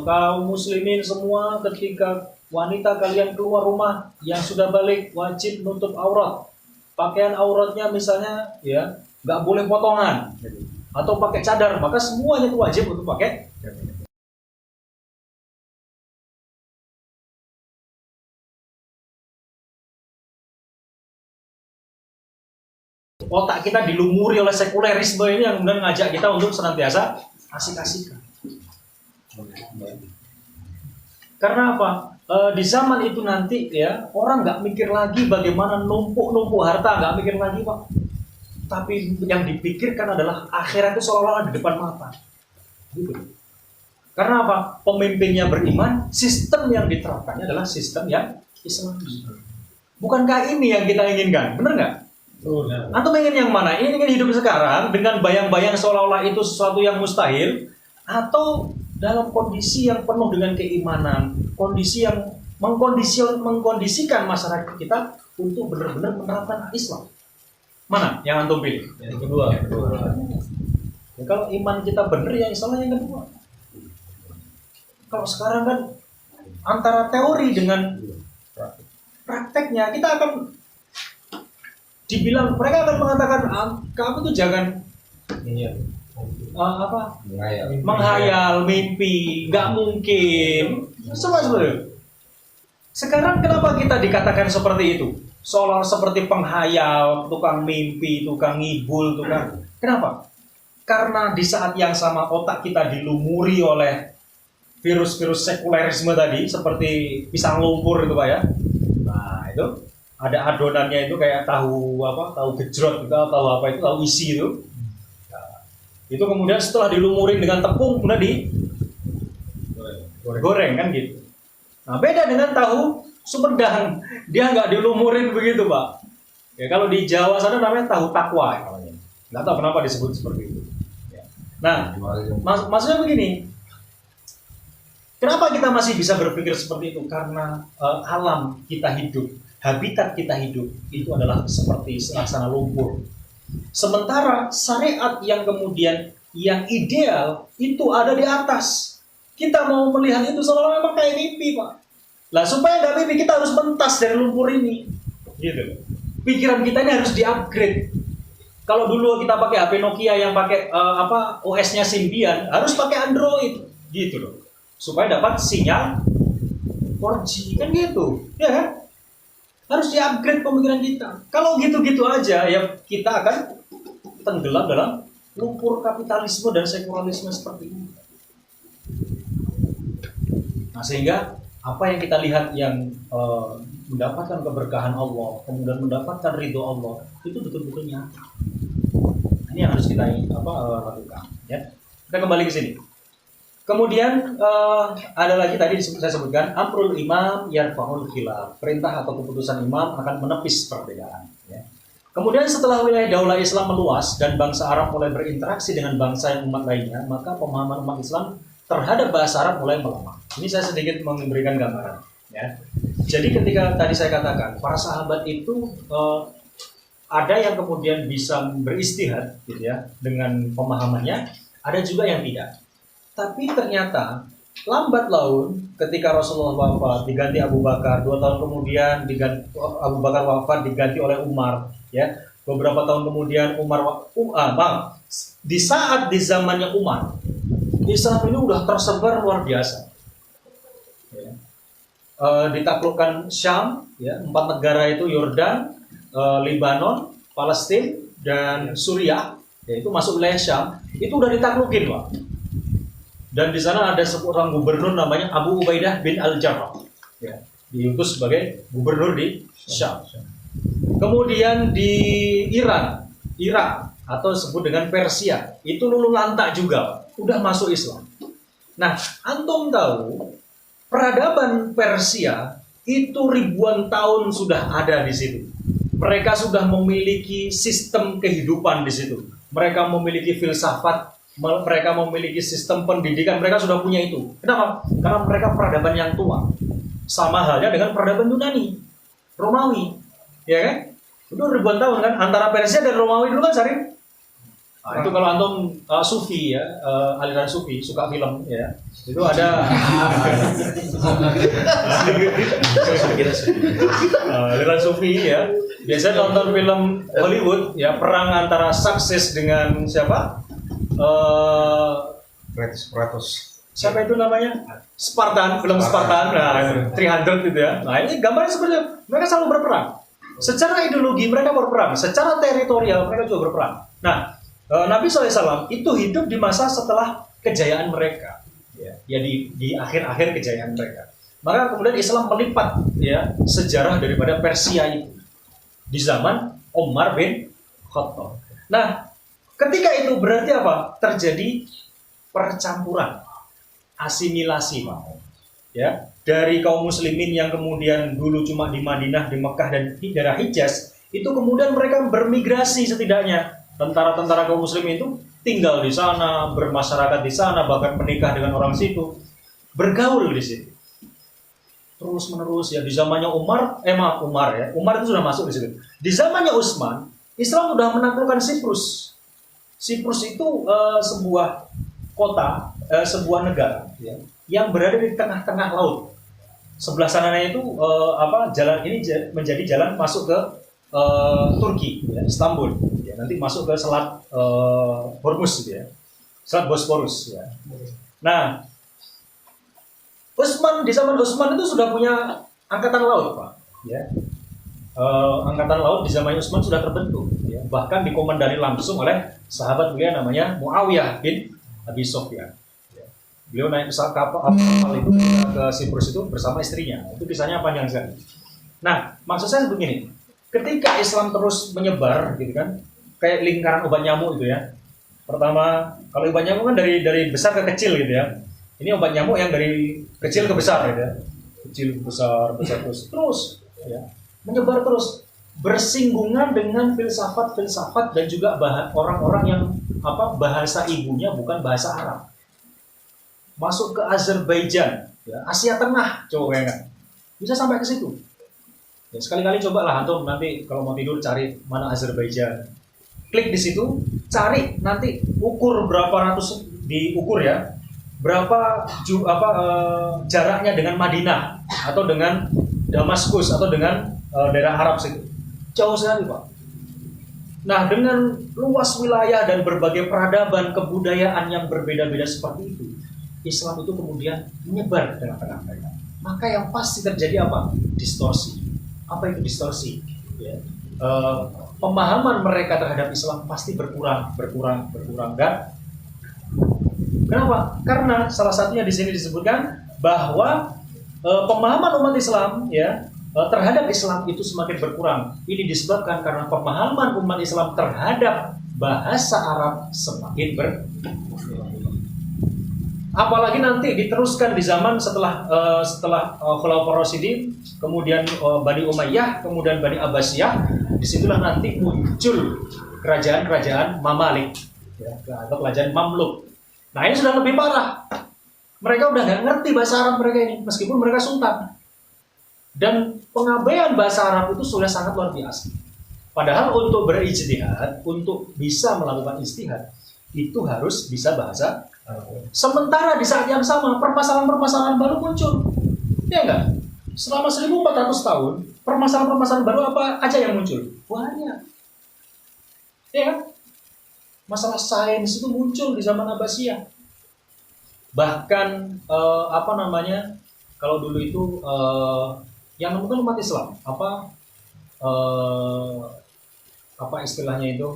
kaum muslimin semua ketika wanita kalian keluar rumah yang sudah balik wajib nutup aurat. Pakaian auratnya misalnya ya nggak boleh potongan, atau pakai cadar, maka semuanya itu wajib untuk pakai. Otak kita dilumuri oleh sekulerisme ini yang kemudian ngajak kita untuk senantiasa asik-asikan. Karena apa? Di zaman itu nanti ya orang nggak mikir lagi bagaimana numpuk harta, nggak mikir lagi Pak. Tapi yang dipikirkan adalah akhirat itu seolah-olah di depan mata. Gitu. Karena apa? Pemimpinnya beriman, sistem yang diterapkannya adalah sistem yang Islami. Bukankah ini yang kita inginkan? Benar nggak? Antum ingin yang mana? Ini ingin hidup sekarang dengan bayang-bayang seolah-olah itu sesuatu yang mustahil, atau dalam kondisi yang penuh dengan keimanan, kondisi yang mengkondisikan masyarakat kita untuk benar-benar menerapkan Islam. Mana yang antum pilih? Yang kedua. Ya, kalau iman kita benar ya Islamnya yang kedua. Kalau sekarang kan antara teori dengan prakteknya kita akan dibilang, mereka akan mengatakan kamu tuh jangan menghayal, mimpi, nggak mungkin. Sebenarnya. Sekarang kenapa kita dikatakan seperti itu? Seolah seperti penghayal, tukang mimpi, tukang ngibul, Kenapa? Karena di saat yang sama otak kita dilumuri oleh virus-virus sekulerisme tadi, seperti pisang lumpur itu Pak ya. Nah itu ada adonannya itu kayak tahu gejrot, tahu isi itu. Nah, itu kemudian setelah dilumurin dengan tepung kemudian digoreng kan gitu. Nah beda dengan tahu Sumedang, dia nggak dilumurin begitu Pak. Ya kalau di Jawa sana namanya tahu takwa namanya. Nggak tahu kenapa disebut seperti itu. Ya. Nah maksudnya begini. Kenapa kita masih bisa berpikir seperti itu? Karena alam kita hidup, habitat kita hidup itu adalah seperti laksana lumpur. Sementara syariat yang kemudian yang ideal itu ada di atas. Kita mau melihat itu seolah-olah memang kayak mimpi Pak. Lah supaya nggak mimpi kita harus mentas dari lumpur ini. Gitu. Pikiran kita ini harus di-upgrade. Kalau dulu kita pakai HP Nokia yang pakai OS-nya Symbian, harus pakai Android, gitu loh. Supaya dapat sinyal 4G kan gitu, ya kan? Harus di-upgrade pemikiran kita. Kalau gitu-gitu aja ya kita akan tenggelam dalam lumpur kapitalisme dan sekularisme seperti ini. Nah sehingga apa yang kita lihat yang mendapatkan keberkahan Allah, kemudian mendapatkan ridho Allah, itu betul-betul nyata. Ini yang harus kita lakukan. Ya. Kita kembali ke sini. Kemudian ada lagi tadi saya sebutkan amrul imam yarfa'ul khilaf. Perintah atau keputusan imam akan menepis perbedaan. Ya. Kemudian setelah wilayah daulah Islam meluas dan bangsa Arab mulai berinteraksi dengan bangsa yang umat lainnya, maka pemahaman umat Islam terhadap bahasa Arab mulai melemah. Ini saya sedikit memberikan gambaran. Ya. Jadi ketika tadi saya katakan para sahabat itu ada yang kemudian bisa beristihad, gitu ya, dengan pemahamannya, ada juga yang tidak. Tapi ternyata lambat laun ketika Rasulullah wafat diganti Abu Bakar, 2 tahun kemudian Abu Bakar wafat diganti oleh Umar, ya. Beberapa tahun kemudian di saat di zamannya Umar, Islam ini udah tersebar luar biasa. Ya. Ditaklukkan Syam, ya, 4 negara itu Yordan, Lebanon, Palestina dan Suriah, yaitu masuk wilayah Syam, itu udah ditaklukin Pak. Dan di sana ada seorang gubernur namanya Abu Ubaidah bin Al-Jarrah, ya, diutus sebagai gubernur di Syam. Kemudian di Iran, Irak atau sebut dengan Persia, itu lulu lantak juga, udah masuk Islam. Nah, antum tahu peradaban Persia itu ribuan tahun sudah ada di situ. Mereka sudah memiliki sistem kehidupan di situ. Mereka memiliki filsafat, mereka memiliki sistem pendidikan, mereka sudah punya itu. Kenapa? Karena mereka peradaban yang tua. Sama halnya dengan peradaban Yunani, Romawi, ya kan? Itu ribuan tahun kan, antara Persia dan Romawi dulu kan sering. Nah, itu kalau antum sufi ya, aliran sufi, suka film ya, itu ada aliran sufi ya, biasanya nonton film Hollywood ya, perang antara Sukses dengan siapa? Kratos. Siapa itu namanya? Spartan, film Spartan, nah 300 gitu ya. Nah ini gambarnya seperti itu. Mereka selalu berperang. Secara ideologi mereka berperang, secara teritorial mereka juga berperang. Nah, Nabi SAW itu hidup di masa setelah kejayaan mereka, ya di akhir-akhir kejayaan mereka. Maka kemudian Islam melipat ya sejarah daripada Persia itu di zaman Umar bin Khattab. Nah, ketika itu berarti apa? Terjadi percampuran, asimilasi, Pak. Ya, dari kaum muslimin yang kemudian dulu cuma di Madinah, di Mekah dan di daerah Hijaz, itu kemudian mereka bermigrasi setidaknya. Tentara-tentara kaum muslimin itu tinggal di sana, bermasyarakat di sana, bahkan menikah dengan orang situ, bergaul di situ. Terus menerus ya di zamannya Umar itu sudah masuk di situ. Di zamannya Utsman, Islam sudah menaklukkan Siprus. Siprus itu sebuah kota, sebuah negara ya, yang berada di tengah-tengah laut. Sebelah sananya itu jalan ini menjadi jalan masuk ke Turki, ya, Istanbul. Ya, nanti masuk ke selat Hormuz, gitu ya, selat Bosporus. Ya. Nah, di zaman Utsman itu sudah punya angkatan laut, Pak. Ya. Angkatan laut di zaman Utsman sudah terbentuk, ya. Bahkan dikomandani langsung oleh sahabat beliau namanya Muawiyah bin Abi Sufyan. Ya. Beliau naik pesawat kapal itu ke Siprus itu bersama istrinya. Itu kisahnya panjang sekali. Nah, maksud saya begini. Ketika Islam terus menyebar, gitu kan, kayak lingkaran obat nyamuk itu ya. Pertama, kalau obat nyamuk kan dari besar ke kecil gitu ya. Ini obat nyamuk yang dari kecil ke besar gitu ya. Kecil ke besar terus ya. Menyebar terus, bersinggungan dengan filsafat dan juga orang-orang yang bahasa ibunya bukan bahasa Arab. Masuk ke Azerbaijan, ya, Asia Tengah, coba bayangkan. Bisa sampai ke situ. Ya, sekali-kali cobalah antum nanti kalau mau tidur cari mana Azerbaijan. Klik di situ, cari nanti ukur berapa ratus diukur ya. Berapa jaraknya dengan Madinah atau dengan Damaskus atau dengan daerah Arab situ. Jauh sekali, Pak. Nah, dengan luas wilayah dan berbagai peradaban kebudayaan yang berbeda-beda seperti itu, Islam itu kemudian menyebar di tengah-tengah mereka. Maka yang pasti terjadi apa? Distorsi. Apa itu distorsi? Ya. Pemahaman mereka terhadap Islam pasti berkurang dan kenapa? Karena salah satunya di sini disebutkan bahwa pemahaman umat Islam ya terhadap Islam itu semakin berkurang. Ini disebabkan karena pemahaman umat Islam terhadap bahasa Arab semakin berkurang. Apalagi nanti diteruskan di zaman setelah Khulafaur Rasyidin, kemudian Bani Umayyah, kemudian Bani Abbasiyah. Disitulah nanti muncul kerajaan-kerajaan Mamalik, ya, atau kerajaan Mamluk. Nah ini sudah lebih parah. Mereka udah nggak ngerti bahasa Arab mereka ini, meskipun mereka sultan. Dan pengabaian bahasa Arab itu sudah sangat luar biasa. Padahal untuk berijtihad, untuk bisa melakukan ijtihad, itu harus bisa bahasa Arab. Sementara di saat yang sama, permasalahan-permasalahan baru muncul. Ya enggak? Selama 1400 tahun, permasalahan-permasalahan baru apa aja yang muncul? Banyak. Ya kan? Masalah sains itu muncul di zaman Abbasiyah. Bahkan kalau dulu itu yang nemukan umat Islam, apa istilahnya itu,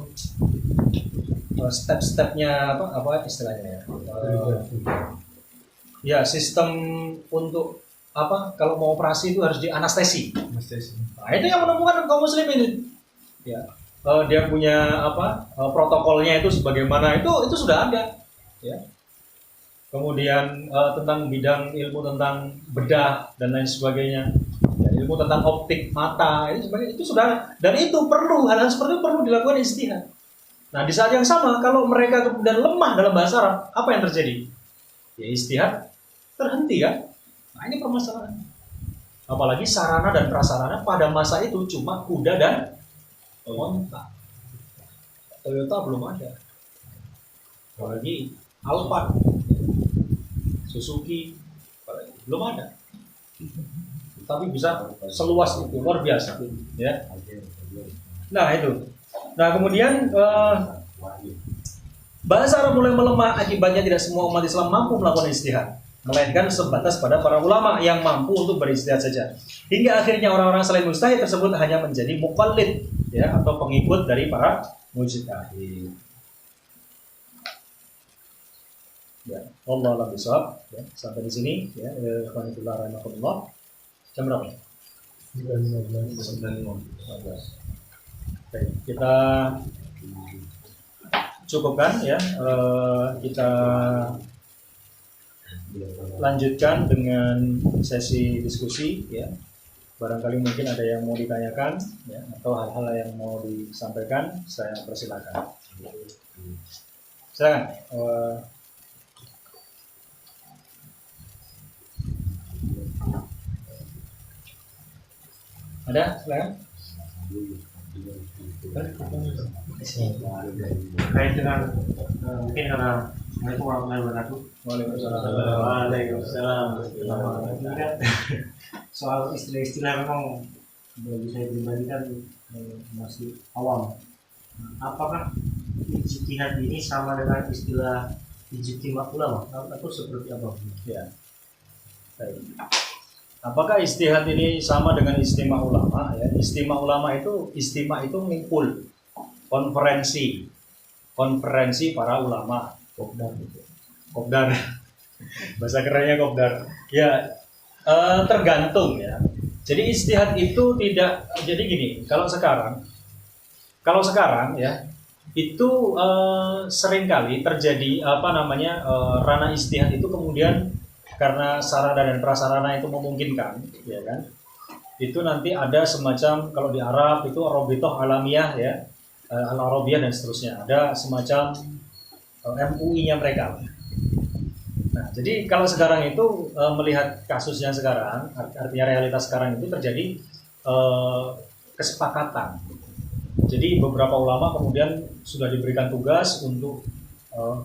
step-stepnya apa istilahnya ya? Ya sistem untuk kalau mau operasi itu harus di anestesi. Nah, itu yang menemukan kaum muslimin. Ya. Dia punya protokolnya itu sebagaimana itu sudah ada. Ya. Kemudian tentang bidang ilmu tentang bedah dan lain sebagainya. Ya, ilmu tentang optik mata itu sudah, dan itu perlu, hal-hal seperti itu perlu dilakukan ijtihad. Nah, di saat yang sama kalau mereka kemudian lemah dalam bahasa Arab, apa yang terjadi? Ya ijtihad terhenti kan? Nah, ini permasalahan. Apalagi sarana dan prasarana pada masa itu cuma kuda dan onta. Toyota belum ada. Apalagi Alphard, Suzuki, belum ada. Tapi bisa seluas itu, luar biasa. Ya. Nah itu. Nah kemudian bahasa Arab mulai melemah, akibatnya tidak semua umat Islam mampu melakukan ijtihad, melainkan sebatas pada para ulama yang mampu untuk berijtihad saja. Hingga akhirnya orang-orang selain mujtahid tersebut hanya menjadi muqallid, ya, atau pengikut dari para mujtahid. Ya, Allah a'lam bishawab. Ya, sampai di sini ya, rahmatullah. Jam berapa? 9.15. Oke, kita cukupkan ya. Kita lanjutkan dengan sesi diskusi ya. Barangkali mungkin ada yang mau ditanyakan ya, atau hal-hal yang mau disampaikan, saya persilakan. Silakan. Ada? Silakan. Terkait dengan mungkin karena Assalamualaikum warahmatullahi wabarakatuh. Waalaikumsalam. Ini kan soal istilah-istilah memang bagi saya pribadi kan masih awam. Apakah ijtihad ini sama dengan istilah ijtima ulama atau seperti apa? Ya. Baik. Apakah ijtihad ini sama dengan istimewa ulama? Ya, istimewa ulama itu ngumpul, konferensi para ulama, kopdar, bahasa kerennya kopdar. Ya, tergantung ya. Jadi ijtihad itu tidak, jadi gini, kalau sekarang ya itu seringkali terjadi ranah ijtihad itu kemudian karena sarana dan prasarana itu memungkinkan, ya kan? Itu nanti ada semacam, kalau di Arab itu Rabithah Alamiyah ya, Al-Arabiyah dan seterusnya. Ada semacam MUI-nya mereka. Nah, jadi kalau sekarang itu melihat kasus yang sekarang, artinya realitas sekarang itu terjadi kesepakatan. Jadi beberapa ulama kemudian sudah diberikan tugas untuk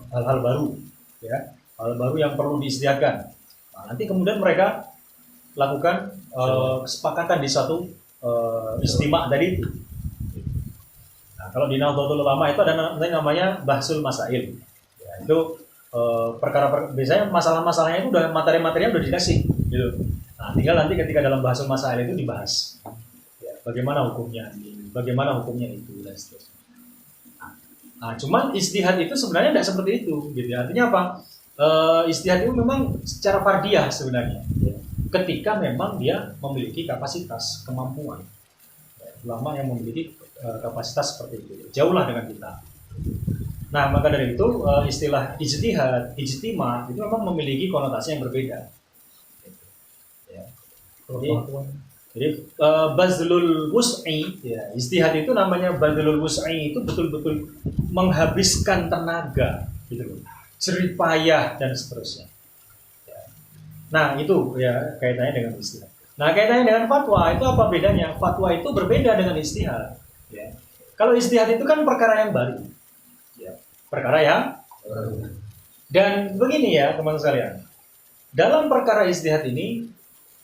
hal-hal baru, ya, hal baru yang perlu diistihadkan. Nah, nanti kemudian mereka lakukan kesepakatan di satu istimewa dari itu. Nah, kalau di Nahdlatul Ulama itu ada namanya Bahsul Masail. Ya, itu biasanya masalah-masalahnya itu udah materi-materinya udah dikasih, gitu. Nah, tinggal nanti ketika dalam Bahsul Masail itu dibahas, ya, bagaimana hukumnya itu dan seterusnya. Nah, cuman ijtihad itu sebenarnya tidak seperti itu, gitu. Artinya apa? Ijtihad itu memang secara fardiyah sebenarnya, ya. Ketika memang dia memiliki kapasitas, kemampuan, ya, ulama yang memiliki kapasitas seperti itu, jauhlah dengan kita. Nah, maka dari itu istilah ijtihad, ijtima itu memang memiliki konotasi yang berbeda, ya. Jadi bazlul wus'i, ya, ijtihad itu namanya bazlul wus'i, itu betul-betul menghabiskan tenaga, gitu loh, jerih payah dan seterusnya. Ya. Nah itu ya kaitannya dengan ijtihad. Nah kaitannya dengan fatwa itu apa bedanya? Fatwa itu berbeda dengan ijtihad. Ya. Kalau ijtihad itu kan perkara yang baru, ya. Perkara yang baru. Dan begini ya teman sekalian, dalam perkara ijtihad ini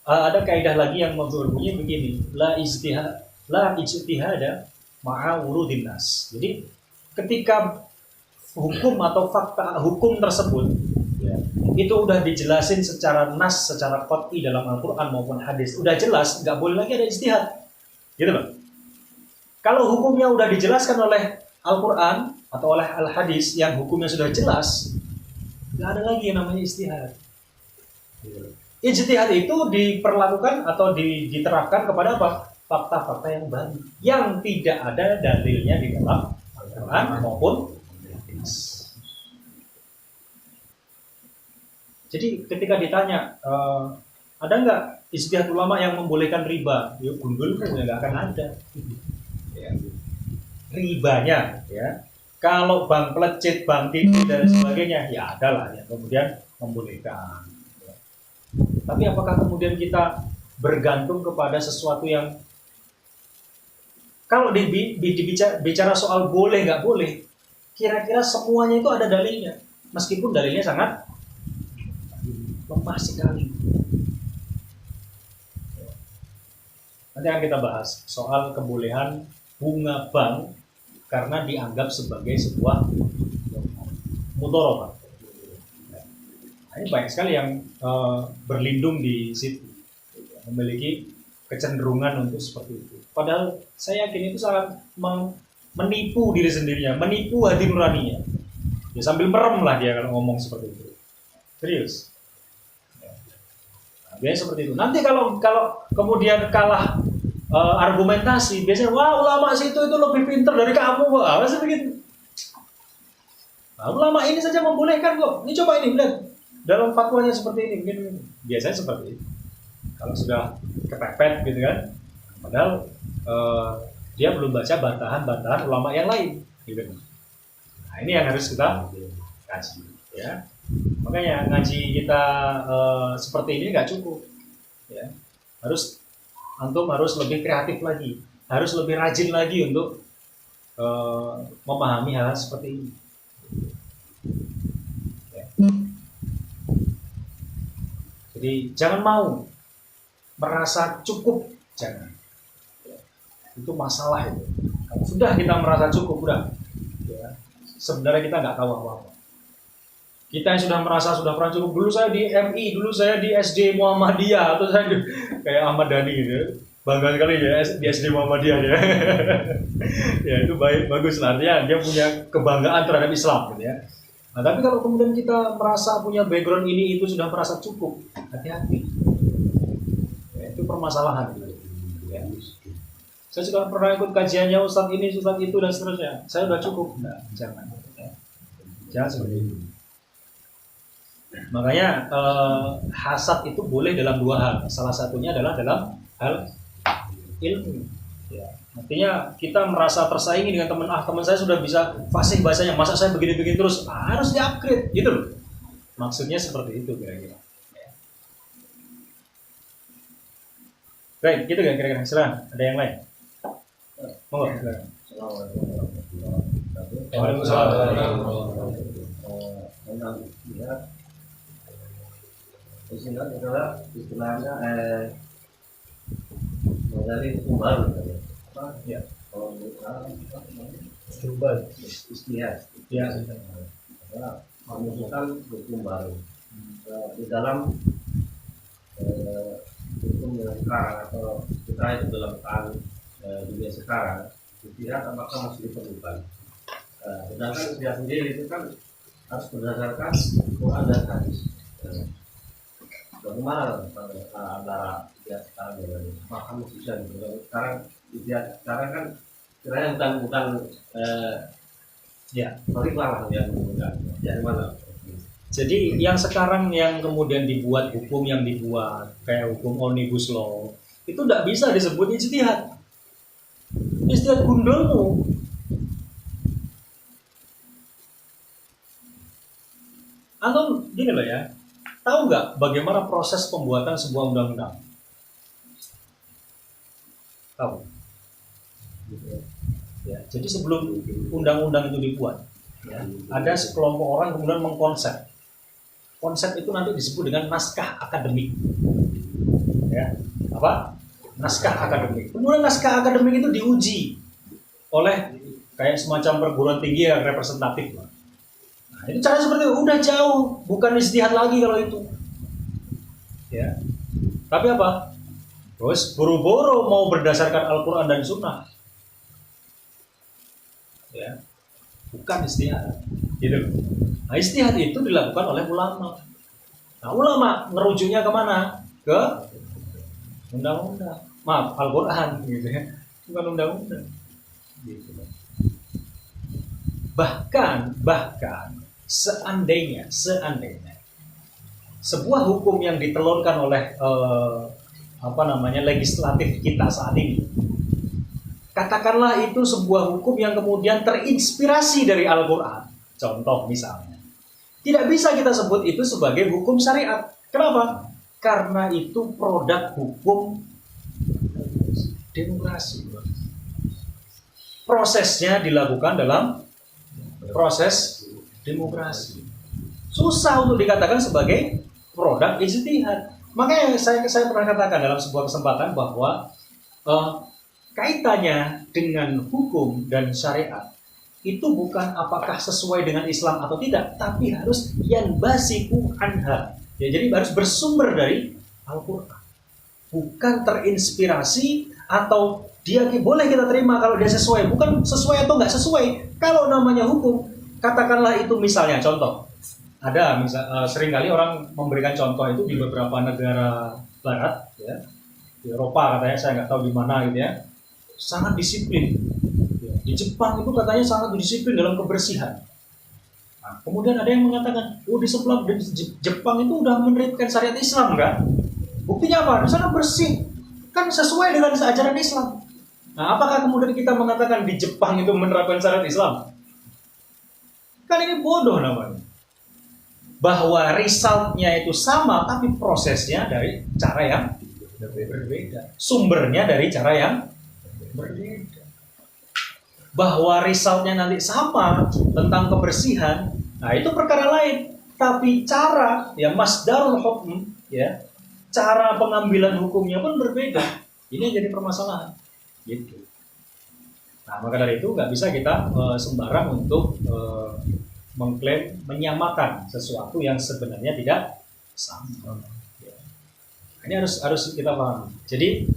ada kaidah lagi yang berbunyi begini: la ijtihada ma'a wurudin nas. Jadi ketika hukum atau fakta hukum tersebut, ya, itu udah dijelasin secara nas, secara qat'i dalam Al-Quran maupun hadis, udah jelas, nggak boleh lagi ada ijtihad, gitu loh. Kalau hukumnya udah dijelaskan oleh Al-Quran atau oleh Al-Hadis yang hukumnya sudah jelas, nggak ada lagi yang namanya ijtihad, gitu loh. Ijtihad itu diperlakukan atau diterapkan kepada apa? Fakta-fakta yang baru, yang tidak ada dalilnya di dalam Al-Quran maupun hadis. Jadi ketika ditanya, ada nggak ijtihad ulama yang membolehkan riba? Ya gundul kan nggak akan ada. Ya. Ribanya, ya. Kalau bank pelecit, bank tipu dan sebagainya, ya ada lah ya. Kemudian membolehkan. Ya. Tapi apakah kemudian kita bergantung kepada sesuatu yang kalau bicara soal boleh nggak boleh, kira-kira semuanya itu ada dalilnya, meskipun dalilnya sangat lemah sekali. Nanti akan kita bahas soal kebolehan bunga bank karena dianggap sebagai sebuah mudharabah. Nah, ini banyak sekali yang berlindung di situ, memiliki kecenderungan untuk seperti itu. Padahal saya yakin itu sangat menipu diri sendirinya, menipu hati nuraninya. Ya sambil merem lah dia kalau ngomong seperti itu. Serius. Nah, biasanya seperti itu. Nanti kalau kemudian kalah argumentasi, biasanya wah ulama situ itu lebih pintar dari kamu, kok. Apa sih begitu? Nah, ulama ini saja membolehkan kok. Ini coba ini lihat dalam fatwanya seperti ini, begini. Biasanya seperti itu. Kalau sudah kepepet gitu kan, padahal dia belum baca bantahan-bantahan ulama yang lain gitu. Nah ini yang harus kita kaji ya. Makanya ngaji kita seperti ini nggak cukup ya. Antum harus lebih kreatif lagi, harus lebih rajin lagi untuk memahami hal seperti ini ya. Jadi jangan mau merasa cukup, jangan. Itu masalah itu. Kalau sudah kita merasa cukup, udah. Ya, sebenarnya kita nggak tahu apa-apa. Kita yang sudah merasa sudah pernah cukup, dulu saya di MI, dulu saya di SD Muhammadiyah, atau saya kayak Ahmad Dhani gitu. Bangga sekali ya di SD Muhammadiyah ya. Ya itu bagus lah, artinya dia punya kebanggaan terhadap Islam gitu ya. Nah, tapi kalau kemudian kita merasa punya background ini itu sudah merasa cukup, hati-hati. Itu permasalahan gitu. Ya. Saya juga pernah ikut kajiannya Ustadz ini, Ustadz itu dan seterusnya. Saya udah cukup. Nah, jangan. Ya. Jangan seperti itu. Makanya hasad itu boleh dalam dua hal. Salah satunya adalah dalam hal ilmu. Ya. Artinya kita merasa tersaingi dengan teman saya sudah bisa fasih bahasanya, masa saya begini-begini terus, harus di-upgrade gitu loh. Maksudnya seperti itu kira-kira. Baik, gitu kan kira-kira. Silakan, ada yang lain? Monggo, silakan. Istilahnya dari hukum baru apa ya kalau istihad ya menunjukkan hukum baru di dalam hukum yang sekarang atau kita itu dalam dunia sekarang istihad apakah masih diperlukan? Sedangkan istihad sendiri itu kan harus berdasarkan Quran dan hadis. Bagaimana antara istihad sekarang dengan apakah masih bisa diperlukan? Sekarang kan kiranya bukan ya lah yang diperlukan. Bagaimana? Jadi yang sekarang yang kemudian dibuat hukum yang dibuat kayak hukum omnibus law itu tidak bisa disebut ijtihad. Ijtihad gundulmu. Antum gini loh ya, tahu nggak bagaimana proses pembuatan sebuah undang-undang? Tahu? Ya, jadi sebelum undang-undang itu dibuat, ya, ada sekelompok orang kemudian mengkonsep. Konsep itu nanti disebut dengan naskah akademik. Ya, apa? Naskah akademik. Kemudian naskah akademik itu diuji oleh kayak semacam perguruan tinggi yang representatif. Nah, itu cara seperti itu. Udah jauh, bukan ijtihad lagi kalau itu. Ya. Tapi apa? Terus buru-buru mau berdasarkan Al-Quran dan Sunnah. Ya. Bukan ijtihad. Gitu. Nah, ijtihad itu dilakukan oleh ulama. Nah, ulama ngerujuknya kemana? Ke undang-undang. Maaf, Al-Quran gitu ya. Bukan undang-undang. Gitu. Bahkan seandainya sebuah hukum yang ditelurkan oleh legislatif kita saat ini, katakanlah itu sebuah hukum yang kemudian terinspirasi dari Al-Quran, contoh misalnya, tidak bisa kita sebut itu sebagai hukum syariat. Kenapa? Karena itu produk hukum demokrasi. Prosesnya dilakukan dalam proses demokrasi. Susah untuk dikatakan sebagai produk ijtihad. Makanya saya pernah katakan dalam sebuah kesempatan bahwa kaitannya dengan hukum dan syariat itu bukan apakah sesuai dengan Islam atau tidak, tapi harus yanbasiku anha. Ya, jadi harus bersumber dari Al-Quran. Bukan terinspirasi atau dia boleh kita terima kalau dia sesuai. Bukan sesuai atau nggak sesuai. Kalau namanya hukum, katakanlah itu misalnya contoh. Ada seringkali orang memberikan contoh itu di beberapa negara barat, ya, di Eropa katanya, saya nggak tahu di mana gitu ya, sangat disiplin. Di Jepang itu katanya sangat disiplin dalam kebersihan. Nah, kemudian ada yang mengatakan, di sebelah Jepang itu udah menerapkan syariat Islam kan? Buktinya apa? Di sana bersih, kan sesuai dengan ajaran Islam. Nah, apakah kemudian kita mengatakan di Jepang itu menerapkan syariat Islam? Kan ini bodoh namanya. Bahwa resultnya itu sama, tapi prosesnya dari cara yang berbeda. Sumbernya dari cara yang berbeda. Bahwa resultnya nanti sama tentang kebersihan, nah itu perkara lain. Tapi cara, ya masdarul hukm, ya cara pengambilan hukumnya pun berbeda. Ini yang jadi permasalahan. Gitu. Nah, maka dari itu nggak bisa kita sembarang untuk mengklaim menyamakan sesuatu yang sebenarnya tidak sama. Ya. Ini harus kita pahami. Jadi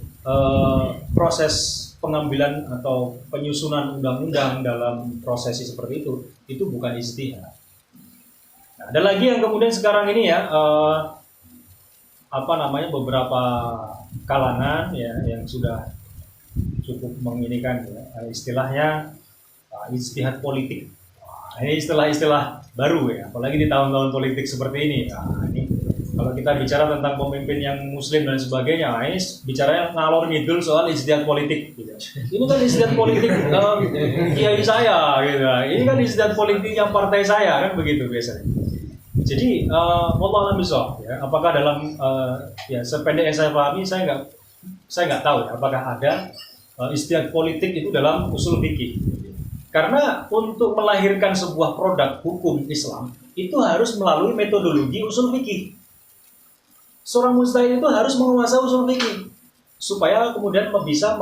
proses pengambilan atau penyusunan undang-undang dalam prosesi seperti itu bukan ijtihad. Nah, ada lagi yang kemudian sekarang ini ya beberapa kalangan ya yang sudah cukup menginikan ya, istilahnya ijtihad politik. Ini istilah-istilah baru ya, apalagi di tahun-tahun politik seperti ini. Nah, ini kalau kita bicara tentang pemimpin yang muslim dan sebagainya, ini bicaranya ngalor ngidul soal ijtihad politik. Gitu. Ini kan ijtihad politik kiai saya, gitu. Ini kan ijtihad politik yang partai saya, kan begitu biasanya. Jadi, wallahu a'lam bishawab. Ya, apakah dalam ya sependek yang saya pahami, saya nggak tahu ya, apakah ada ijtihad politik itu dalam usul fikih. Karena untuk melahirkan sebuah produk hukum Islam itu harus melalui metodologi usul fikih. Seorang mujtahid itu harus menguasai usul fikih supaya kemudian bisa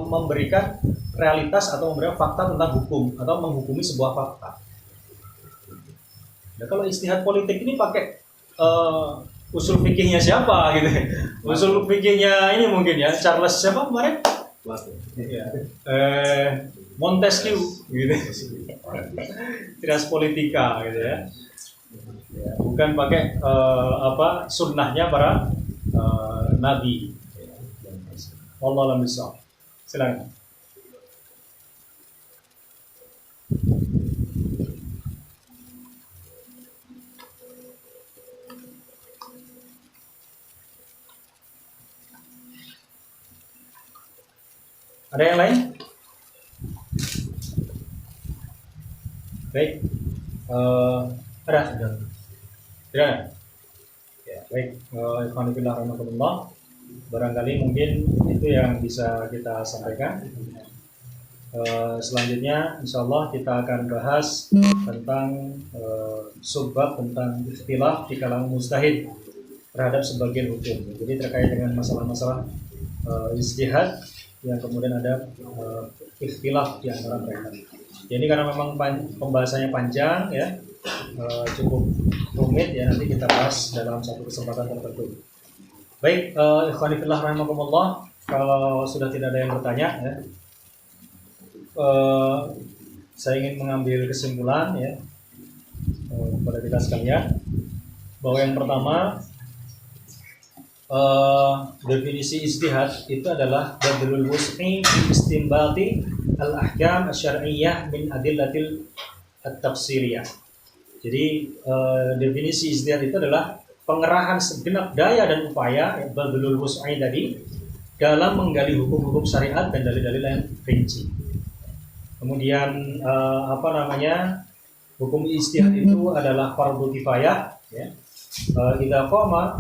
memberikan realitas atau memberikan fakta tentang hukum atau menghukumi sebuah fakta. Nah, kalau ijtihad politik ini pakai usul fikihnya siapa gitu? Usul fikihnya ini mungkin ya Charles siapa kemarin? Ya. Montesquieu gitu. Trias politika gitu ya. Ya, bukan pakai sunnahnya para nabi. Wallahu a'lam bishawab. Silakan. Ada yang lain? Baik, ada? Tidak? Ya, baik. Ikhwanifillah rahmatullah. Barangkali mungkin itu yang bisa kita sampaikan. Selanjutnya, insya Allah kita akan bahas tentang subbab tentang ikhtilaf di kalangan mujtahid terhadap sebagian hukum. Jadi terkait dengan masalah-masalah ijtihad yang kemudian ada ikhtilaf di antara mereka. Jadi karena memang pembahasannya panjang ya, cukup rumit ya, nanti kita bahas dalam satu kesempatan tertentu. Baik, ikhwanifillah rahimakumullah, kalau sudah tidak ada yang bertanya ya, saya ingin mengambil kesimpulan ya kepada kita sekalian. bahwa yang pertama definisi ijtihad itu adalah badlul wus'i fi istinbati al-ahkam asy-syar'iyyah min adillatil at-tafsiriyah. Jadi definisi ijtihad itu adalah pengerahan segenap daya dan upaya badlul wus'i tadi dalam menggali hukum-hukum syariat dan dalil-dalil yang rinci. Kemudian hukum ijtihad itu adalah fardhu kifayah, ya. Idza aqama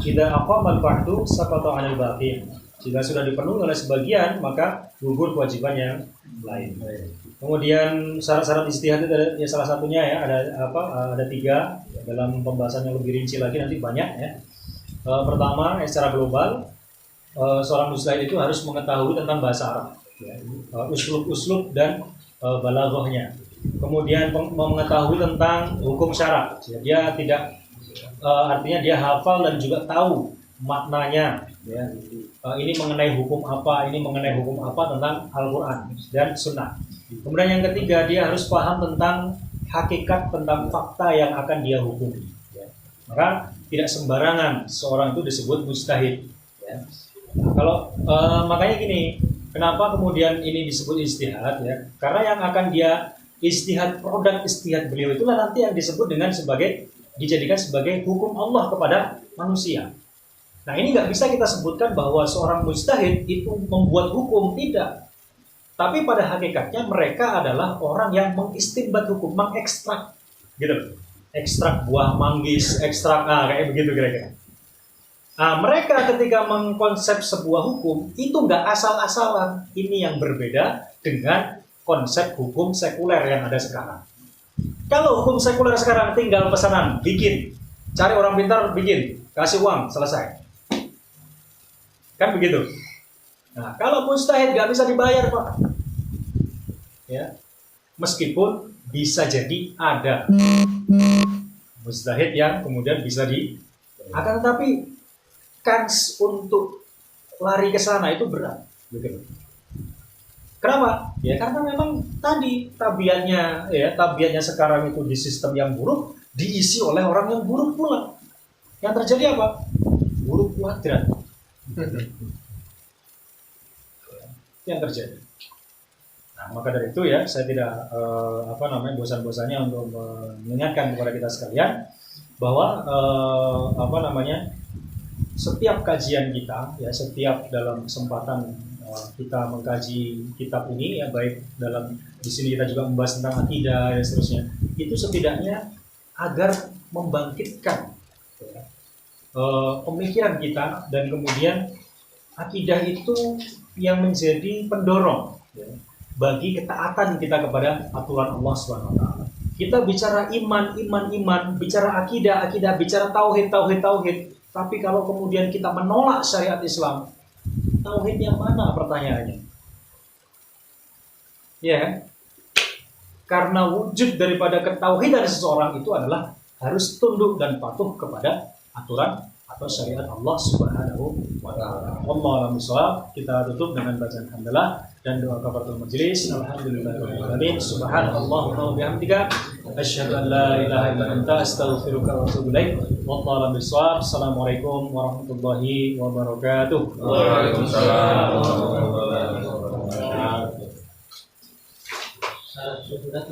al-fardu saqata 'anil baqi. Jika sudah dipenuhi oleh sebagian, maka gugur kewajiban yang lain. Kemudian syarat-syarat ijtihad itu ya salah satunya ya ada 3 dalam pembahasan yang lebih rinci lagi nanti banyak ya. Pertama, secara global seorang mujtahid itu harus mengetahui tentang bahasa Arab, ya, uslub dan balaghahnya. Kemudian mengetahui tentang hukum syarak. Ya, dia tidak artinya dia hafal dan juga tahu maknanya. Ya. Ini mengenai hukum apa, ini mengenai hukum apa tentang Al-Quran dan Sunnah. Kemudian yang ketiga, dia harus paham tentang hakikat, tentang fakta yang akan dia hukumi. Ya. Maka tidak sembarangan seorang itu disebut mujtahid. Ya. Nah, kalau makanya gini, kenapa kemudian ini disebut ijtihad ya? Karena yang akan dia ijtihad, produk ijtihad beliau itulah nanti yang disebut dengan dijadikan sebagai hukum Allah kepada manusia. Nah, ini nggak bisa kita sebutkan bahwa seorang mujtahid itu membuat hukum, tidak. Tapi pada hakikatnya mereka adalah orang yang mengistinbat hukum, mengekstrak, gitu. Ekstrak buah manggis, ekstrak kayak begitu kira-kira. Nah, mereka ketika mengkonsep sebuah hukum itu nggak asal-asalan. Ini yang berbeda dengan konsep hukum sekuler yang ada sekarang. Kalau hukum sekuler sekarang tinggal pesanan, bikin, cari orang pintar, bikin, kasih uang, selesai. Kan begitu. Nah, kalau mujtahid nggak bisa dibayar, Pak. Ya, meskipun bisa jadi ada mujtahid yang kemudian bisa akan tetapi kans untuk lari ke sana itu berat, gitu. Kenapa? Ya karena memang tadi tabiatnya sekarang itu di sistem yang buruk diisi oleh orang yang buruk pula. Yang terjadi apa? Buruk kuadrat. Yang terjadi. Nah, maka dari itu ya saya tidak bosan-bosannya untuk mengingatkan kepada kita sekalian bahwa setiap kajian kita, ya setiap dalam kesempatan kita mengkaji kitab ini, ya baik di sini kita juga membahas tentang akidah dan seterusnya, itu setidaknya agar membangkitkan ya, pemikiran kita dan kemudian akidah itu yang menjadi pendorong ya, bagi ketaatan kita kepada aturan Allah Subhanahu Wa Taala. Kita bicara iman, bicara akidah, bicara tauhid. Tapi kalau kemudian kita menolak syariat Islam, tauhid yang mana pertanyaannya? Ya, karena wujud daripada ketauhidan seseorang itu adalah harus tunduk dan patuh kepada aturan atau syariat Allah Subhanahu wa Ta'ala. Wallahu a'lam. Kita tutup dengan bacaan hamdalah dan doa kafaratul majelis. Alhamdulillahirabbil alamin. Subhanallahumma wa bihamdika asyhadu an la ilaha illa anta astaghfiruka wa atubu ilaik. Wallahu a'lam bishawab. Assalamualaikum warahmatullahi wabarakatuh. Waalaikumsalam warahmatullahi wabarakatuh. Sudah